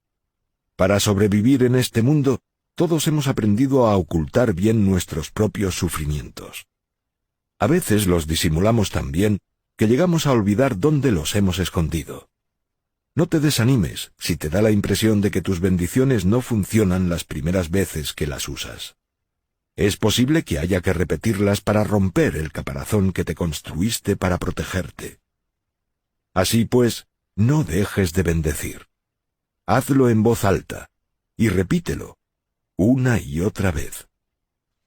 Para sobrevivir en este mundo, todos hemos aprendido a ocultar bien nuestros propios sufrimientos. A veces los disimulamos tan bien que llegamos a olvidar dónde los hemos escondido. No te desanimes si te da la impresión de que tus bendiciones no funcionan las primeras veces que las usas. Es posible que haya que repetirlas para romper el caparazón que te construiste para protegerte. Así pues, no dejes de bendecir. Hazlo en voz alta, y repítelo, una y otra vez.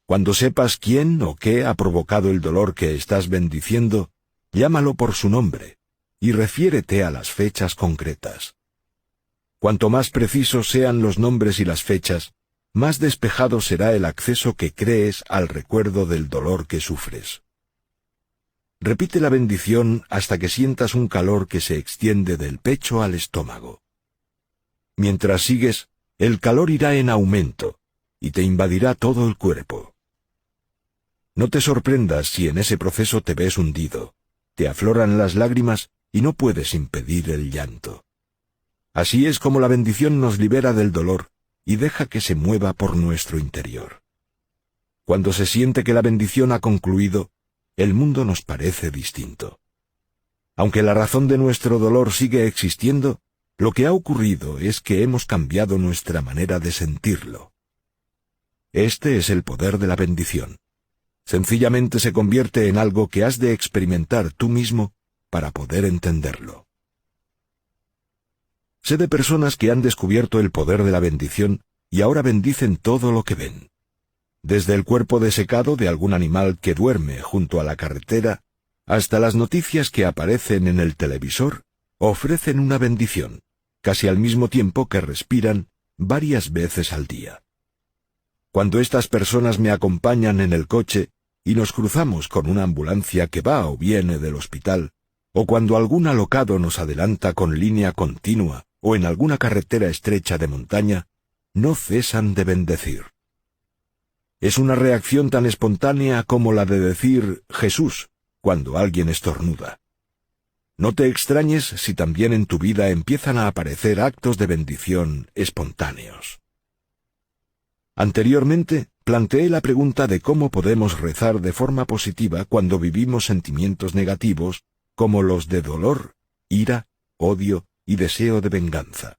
Cuando sepas quién o qué ha provocado el dolor que estás bendiciendo, llámalo por su nombre, y refiérete a las fechas concretas. Cuanto más precisos sean los nombres y las fechas, más despejado será el acceso que crees al recuerdo del dolor que sufres. Repite la bendición hasta que sientas un calor que se extiende del pecho al estómago. Mientras sigues, el calor irá en aumento y te invadirá todo el cuerpo. No te sorprendas si en ese proceso te ves hundido, te afloran las lágrimas y no puedes impedir el llanto. Así es como la bendición nos libera del dolor y deja que se mueva por nuestro interior. Cuando se siente que la bendición ha concluido, el mundo nos parece distinto. Aunque la razón de nuestro dolor sigue existiendo, lo que ha ocurrido es que hemos cambiado nuestra manera de sentirlo. Este es el poder de la bendición. Sencillamente se convierte en algo que has de experimentar tú mismo para poder entenderlo. Sé de personas que han descubierto el poder de la bendición y ahora bendicen todo lo que ven. Desde el cuerpo desecado de algún animal que duerme junto a la carretera, hasta las noticias que aparecen en el televisor, ofrecen una bendición, casi al mismo tiempo que respiran varias veces al día. Cuando estas personas me acompañan en el coche y nos cruzamos con una ambulancia que va o viene del hospital, o cuando algún alocado nos adelanta con línea continua o en alguna carretera estrecha de montaña, no cesan de bendecir. Es una reacción tan espontánea como la de decir Jesús cuando alguien estornuda. No te extrañes si también en tu vida empiezan a aparecer actos de bendición espontáneos. Anteriormente, planteé la pregunta de cómo podemos rezar de forma positiva cuando vivimos sentimientos negativos como los de dolor, ira, odio y deseo de venganza.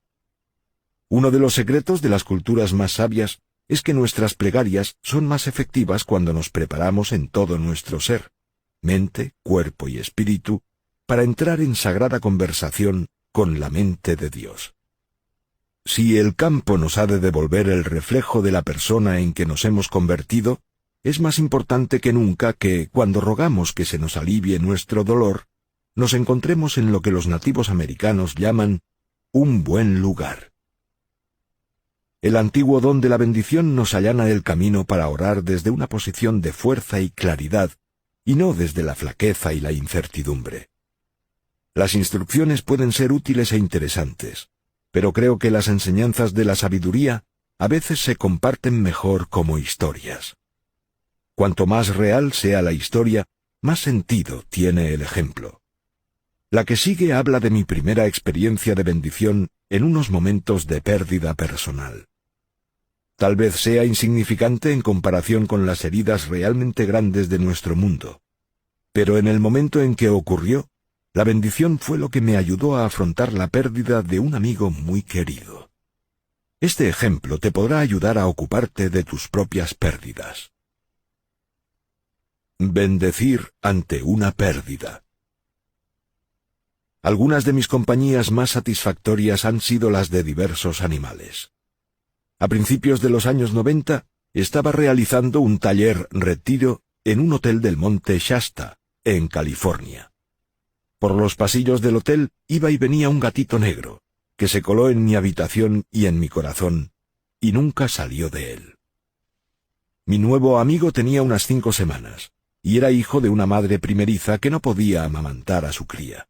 Uno de los secretos de las culturas más sabias es que nuestras plegarias son más efectivas cuando nos preparamos en todo nuestro ser, mente, cuerpo y espíritu, para entrar en sagrada conversación con la mente de Dios. Si el campo nos ha de devolver el reflejo de la persona en que nos hemos convertido, es más importante que nunca que, cuando rogamos que se nos alivie nuestro dolor, nos encontremos en lo que los nativos americanos llaman un buen lugar. El antiguo don de la bendición nos allana el camino para orar desde una posición de fuerza y claridad, y no desde la flaqueza y la incertidumbre. Las instrucciones pueden ser útiles e interesantes, pero creo que las enseñanzas de la sabiduría a veces se comparten mejor como historias. Cuanto más real sea la historia, más sentido tiene el ejemplo. La que sigue habla de mi primera experiencia de bendición en unos momentos de pérdida personal. Tal vez sea insignificante en comparación con las heridas realmente grandes de nuestro mundo, pero en el momento en que ocurrió, la bendición fue lo que me ayudó a afrontar la pérdida de un amigo muy querido. Este ejemplo te podrá ayudar a ocuparte de tus propias pérdidas. Bendecir ante una pérdida. Algunas de mis compañías más satisfactorias han sido las de diversos animales. A principios de los años 90, estaba realizando un taller retiro en un hotel del monte Shasta, en California. Por los pasillos del hotel iba y venía un gatito negro, que se coló en mi habitación y en mi corazón, y nunca salió de él. Mi nuevo amigo tenía unas 5 semanas, y era hijo de una madre primeriza que no podía amamantar a su cría.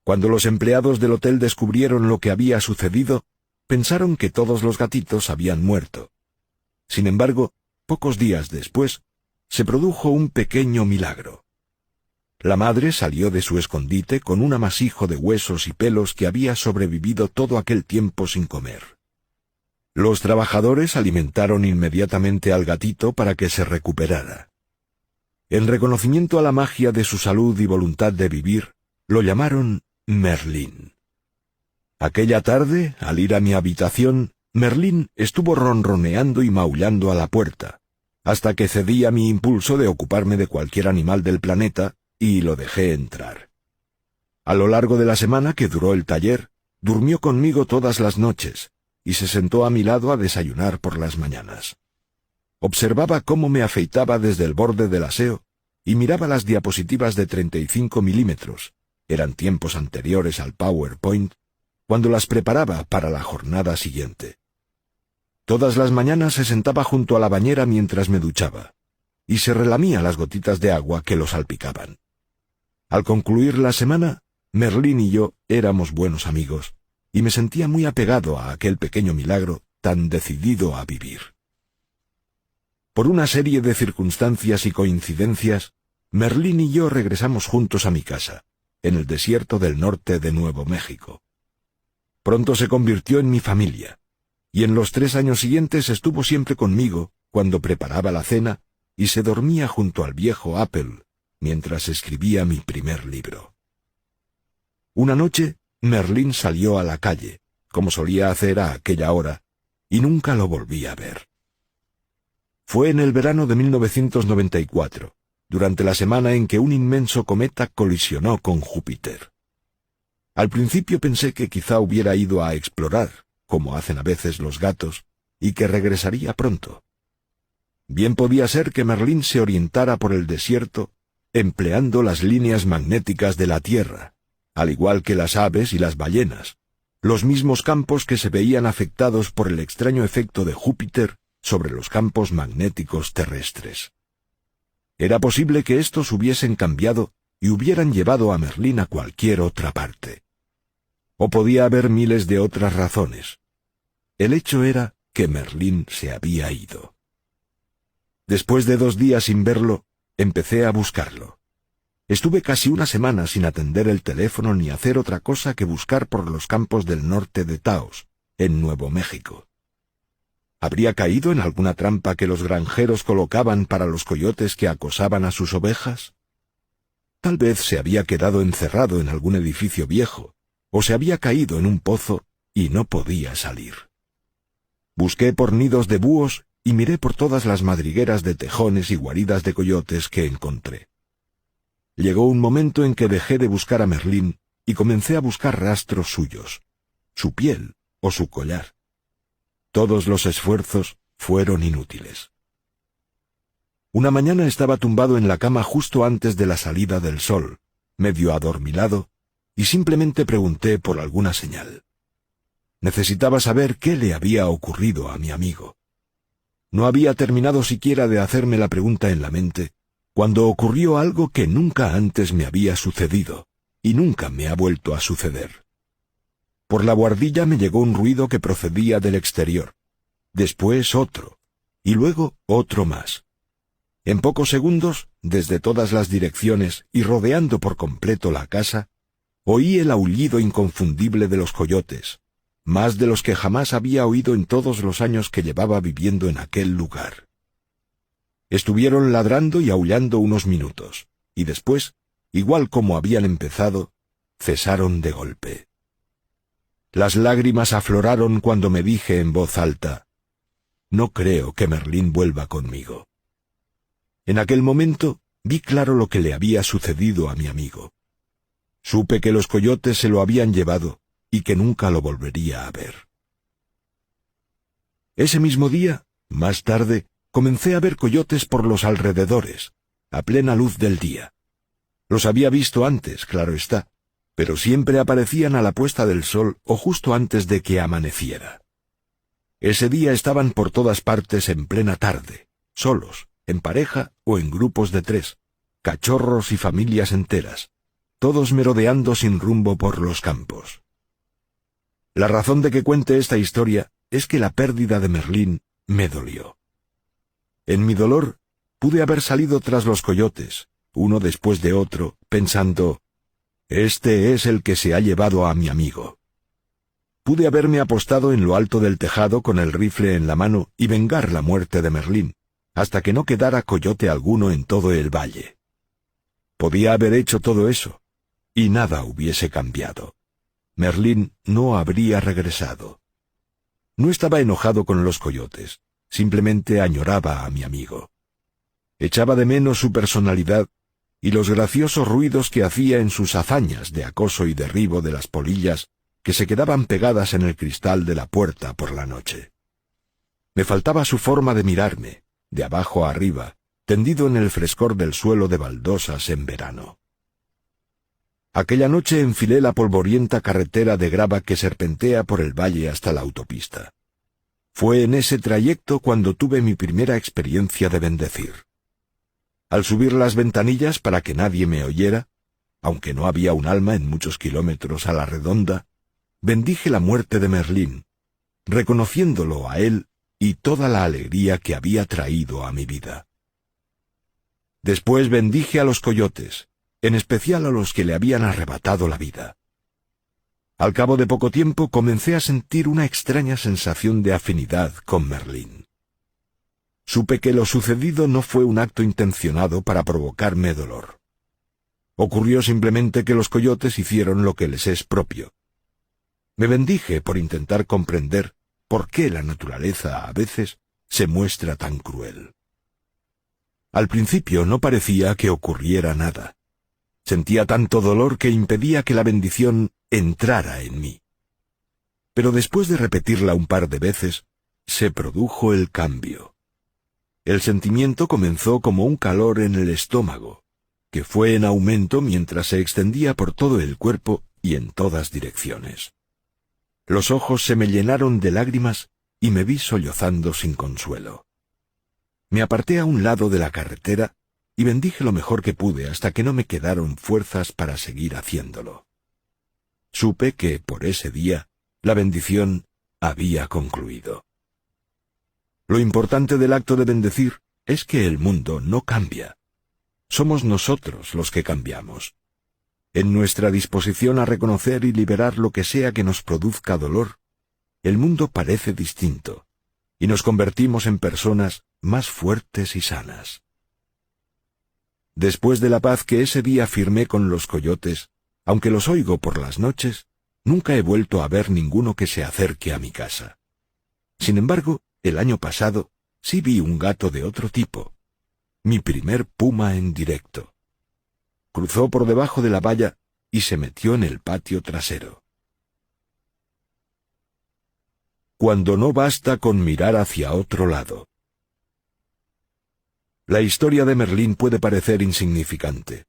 Cuando los empleados del hotel descubrieron lo que había sucedido, pensaron que todos los gatitos habían muerto. Sin embargo, pocos días después, se produjo un pequeño milagro. La madre salió de su escondite con un amasijo de huesos y pelos que había sobrevivido todo aquel tiempo sin comer. Los trabajadores alimentaron inmediatamente al gatito para que se recuperara. En reconocimiento a la magia de su salud y voluntad de vivir, lo llamaron Merlín. Aquella tarde, al ir a mi habitación, Merlín estuvo ronroneando y maullando a la puerta, hasta que cedí a mi impulso de ocuparme de cualquier animal del planeta, y lo dejé entrar. A lo largo de la semana que duró el taller, durmió conmigo todas las noches, y se sentó a mi lado a desayunar por las mañanas. Observaba cómo me afeitaba desde el borde del aseo, y miraba las diapositivas de 35 milímetros, eran tiempos anteriores al PowerPoint, cuando las preparaba para la jornada siguiente. Todas las mañanas se sentaba junto a la bañera mientras me duchaba, y se relamía las gotitas de agua que lo salpicaban. Al concluir la semana, Merlín y yo éramos buenos amigos, y me sentía muy apegado a aquel pequeño milagro tan decidido a vivir. Por una serie de circunstancias y coincidencias, Merlín y yo regresamos juntos a mi casa, en el desierto del norte de Nuevo México. Pronto se convirtió en mi familia, y en los 3 años siguientes estuvo siempre conmigo cuando preparaba la cena y se dormía junto al viejo Apple mientras escribía mi primer libro. Una noche, Merlín salió a la calle, como solía hacer a aquella hora, y nunca lo volví a ver. Fue en el verano de 1994, durante la semana en que un inmenso cometa colisionó con Júpiter. Al principio pensé que quizá hubiera ido a explorar, como hacen a veces los gatos, y que regresaría pronto. Bien podía ser que Merlín se orientara por el desierto empleando las líneas magnéticas de la Tierra, al igual que las aves y las ballenas, los mismos campos que se veían afectados por el extraño efecto de Júpiter sobre los campos magnéticos terrestres. Era posible que estos hubiesen cambiado y hubieran llevado a Merlín a cualquier otra parte. O podía haber miles de otras razones. El hecho era que Merlín se había ido. Después de 2 días sin verlo, empecé a buscarlo. Estuve casi una semana sin atender el teléfono ni hacer otra cosa que buscar por los campos del norte de Taos, en Nuevo México. ¿Habría caído en alguna trampa que los granjeros colocaban para los coyotes que acosaban a sus ovejas? Tal vez se había quedado encerrado en algún edificio viejo, o se había caído en un pozo y no podía salir. Busqué por nidos de búhos y miré por todas las madrigueras de tejones y guaridas de coyotes que encontré. Llegó un momento en que dejé de buscar a Merlín y comencé a buscar rastros suyos, su piel o su collar. Todos los esfuerzos fueron inútiles. Una mañana estaba tumbado en la cama justo antes de la salida del sol, medio adormilado, y simplemente pregunté por alguna señal. Necesitaba saber qué le había ocurrido a mi amigo. No había terminado siquiera de hacerme la pregunta en la mente, cuando ocurrió algo que nunca antes me había sucedido, y nunca me ha vuelto a suceder. Por la buhardilla me llegó un ruido que procedía del exterior, después otro, y luego otro más. En pocos segundos, desde todas las direcciones y rodeando por completo la casa, oí el aullido inconfundible de los coyotes, más de los que jamás había oído en todos los años que llevaba viviendo en aquel lugar. Estuvieron ladrando y aullando unos minutos, y después, igual como habían empezado, cesaron de golpe. Las lágrimas afloraron cuando me dije en voz alta: «No creo que Merlín vuelva conmigo». En aquel momento vi claro lo que le había sucedido a mi amigo. Supe que los coyotes se lo habían llevado y que nunca lo volvería a ver. Ese mismo día, más tarde, comencé a ver coyotes por los alrededores, a plena luz del día. Los había visto antes, claro está, pero siempre aparecían a la puesta del sol o justo antes de que amaneciera. Ese día estaban por todas partes en plena tarde, solos, en pareja o en grupos de 3, cachorros y familias enteras, todos merodeando sin rumbo por los campos. La razón de que cuente esta historia es que la pérdida de Merlín me dolió. En mi dolor pude haber salido tras los coyotes, uno después de otro, pensando: «Este es el que se ha llevado a mi amigo». Pude haberme apostado en lo alto del tejado con el rifle en la mano y vengar la muerte de Merlín, hasta que no quedara coyote alguno en todo el valle. Podía haber hecho todo eso, y nada hubiese cambiado. Merlín no habría regresado. No estaba enojado con los coyotes, simplemente añoraba a mi amigo. Echaba de menos su personalidad y los graciosos ruidos que hacía en sus hazañas de acoso y derribo de las polillas que se quedaban pegadas en el cristal de la puerta por la noche. Me faltaba su forma de mirarme, de abajo a arriba, tendido en el frescor del suelo de baldosas en verano. Aquella noche enfilé la polvorienta carretera de grava que serpentea por el valle hasta la autopista. Fue en ese trayecto cuando tuve mi primera experiencia de bendecir. Al subir las ventanillas para que nadie me oyera, aunque no había un alma en muchos kilómetros a la redonda, bendije la muerte de Merlín, reconociéndolo a él y toda la alegría que había traído a mi vida. Después bendije a los coyotes, en especial a los que le habían arrebatado la vida. Al cabo de poco tiempo comencé a sentir una extraña sensación de afinidad con Merlín. Supe que lo sucedido no fue un acto intencionado para provocarme dolor. Ocurrió simplemente que los coyotes hicieron lo que les es propio. Me bendije por intentar comprender por qué la naturaleza a veces se muestra tan cruel. Al principio no parecía que ocurriera nada. Sentía tanto dolor que impedía que la bendición entrara en mí. Pero después de repetirla un par de veces, se produjo el cambio. El sentimiento comenzó como un calor en el estómago, que fue en aumento mientras se extendía por todo el cuerpo y en todas direcciones. Los ojos se me llenaron de lágrimas y me vi sollozando sin consuelo. Me aparté a un lado de la carretera y bendije lo mejor que pude hasta que no me quedaron fuerzas para seguir haciéndolo. Supe que, por ese día, la bendición había concluido. Lo importante del acto de bendecir es que el mundo no cambia. Somos nosotros los que cambiamos. En nuestra disposición a reconocer y liberar lo que sea que nos produzca dolor, el mundo parece distinto, y nos convertimos en personas más fuertes y sanas. Después de la paz que ese día firmé con los coyotes, aunque los oigo por las noches, nunca he vuelto a ver ninguno que se acerque a mi casa. Sin embargo, el año pasado sí vi un gato de otro tipo, mi primer puma en directo. Cruzó por debajo de la valla y se metió en el patio trasero. Cuando no basta con mirar hacia otro lado. La historia de Merlín puede parecer insignificante,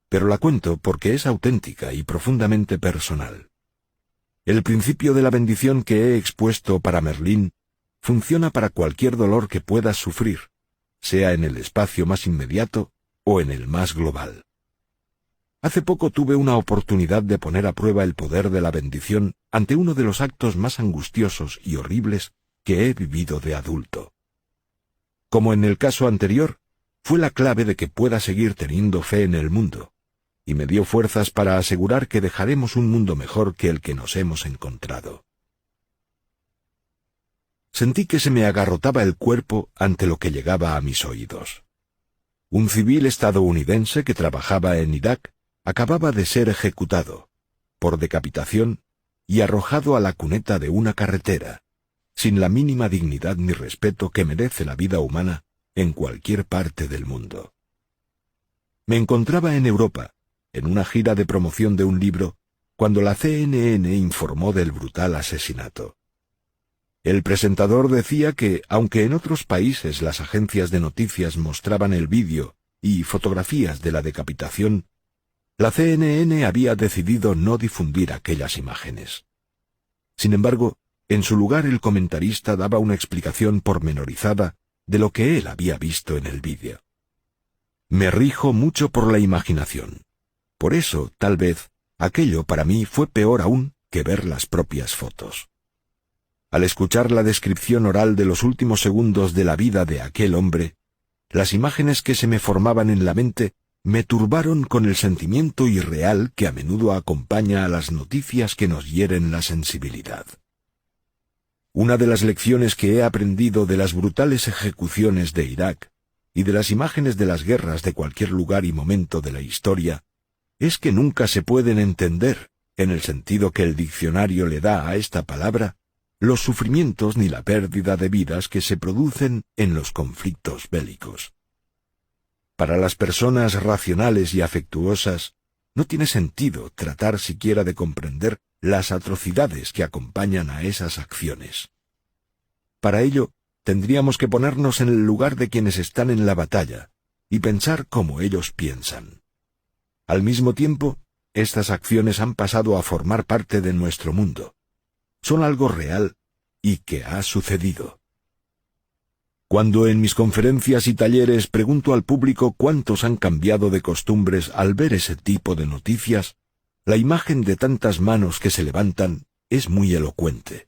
pero la cuento porque es auténtica y profundamente personal. El principio de la bendición que he expuesto para Merlín funciona para cualquier dolor que puedas sufrir, sea en el espacio más inmediato o en el más global. Hace poco tuve una oportunidad de poner a prueba el poder de la bendición ante uno de los actos más angustiosos y horribles que he vivido de adulto. Como en el caso anterior, fue la clave de que pueda seguir teniendo fe en el mundo, y me dio fuerzas para asegurar que dejaremos un mundo mejor que el que nos hemos encontrado. Sentí que se me agarrotaba el cuerpo ante lo que llegaba a mis oídos. Un civil estadounidense que trabajaba en Irak acababa de ser ejecutado, por decapitación, y arrojado a la cuneta de una carretera, sin la mínima dignidad ni respeto que merece la vida humana en cualquier parte del mundo. Me encontraba en Europa, en una gira de promoción de un libro, cuando la CNN informó del brutal asesinato. El presentador decía que, aunque en otros países las agencias de noticias mostraban el vídeo y fotografías de la decapitación, la CNN había decidido no difundir aquellas imágenes. Sin embargo, en su lugar el comentarista daba una explicación pormenorizada de lo que él había visto en el vídeo. Me rijo mucho por la imaginación. Por eso, tal vez, aquello para mí fue peor aún que ver las propias fotos. Al escuchar la descripción oral de los últimos segundos de la vida de aquel hombre, las imágenes que se me formaban en la mente me turbaron con el sentimiento irreal que a menudo acompaña a las noticias que nos hieren la sensibilidad. Una de las lecciones que he aprendido de las brutales ejecuciones de Irak y de las imágenes de las guerras de cualquier lugar y momento de la historia es que nunca se pueden entender, en el sentido que el diccionario le da a esta palabra, los sufrimientos ni la pérdida de vidas que se producen en los conflictos bélicos. Para las personas racionales y afectuosas, no tiene sentido tratar siquiera de comprender las atrocidades que acompañan a esas acciones. Para ello, tendríamos que ponernos en el lugar de quienes están en la batalla y pensar como ellos piensan. Al mismo tiempo, estas acciones han pasado a formar parte de nuestro mundo. Son algo real y que ha sucedido. Cuando en mis conferencias y talleres pregunto al público cuántos han cambiado de costumbres al ver ese tipo de noticias, la imagen de tantas manos que se levantan es muy elocuente.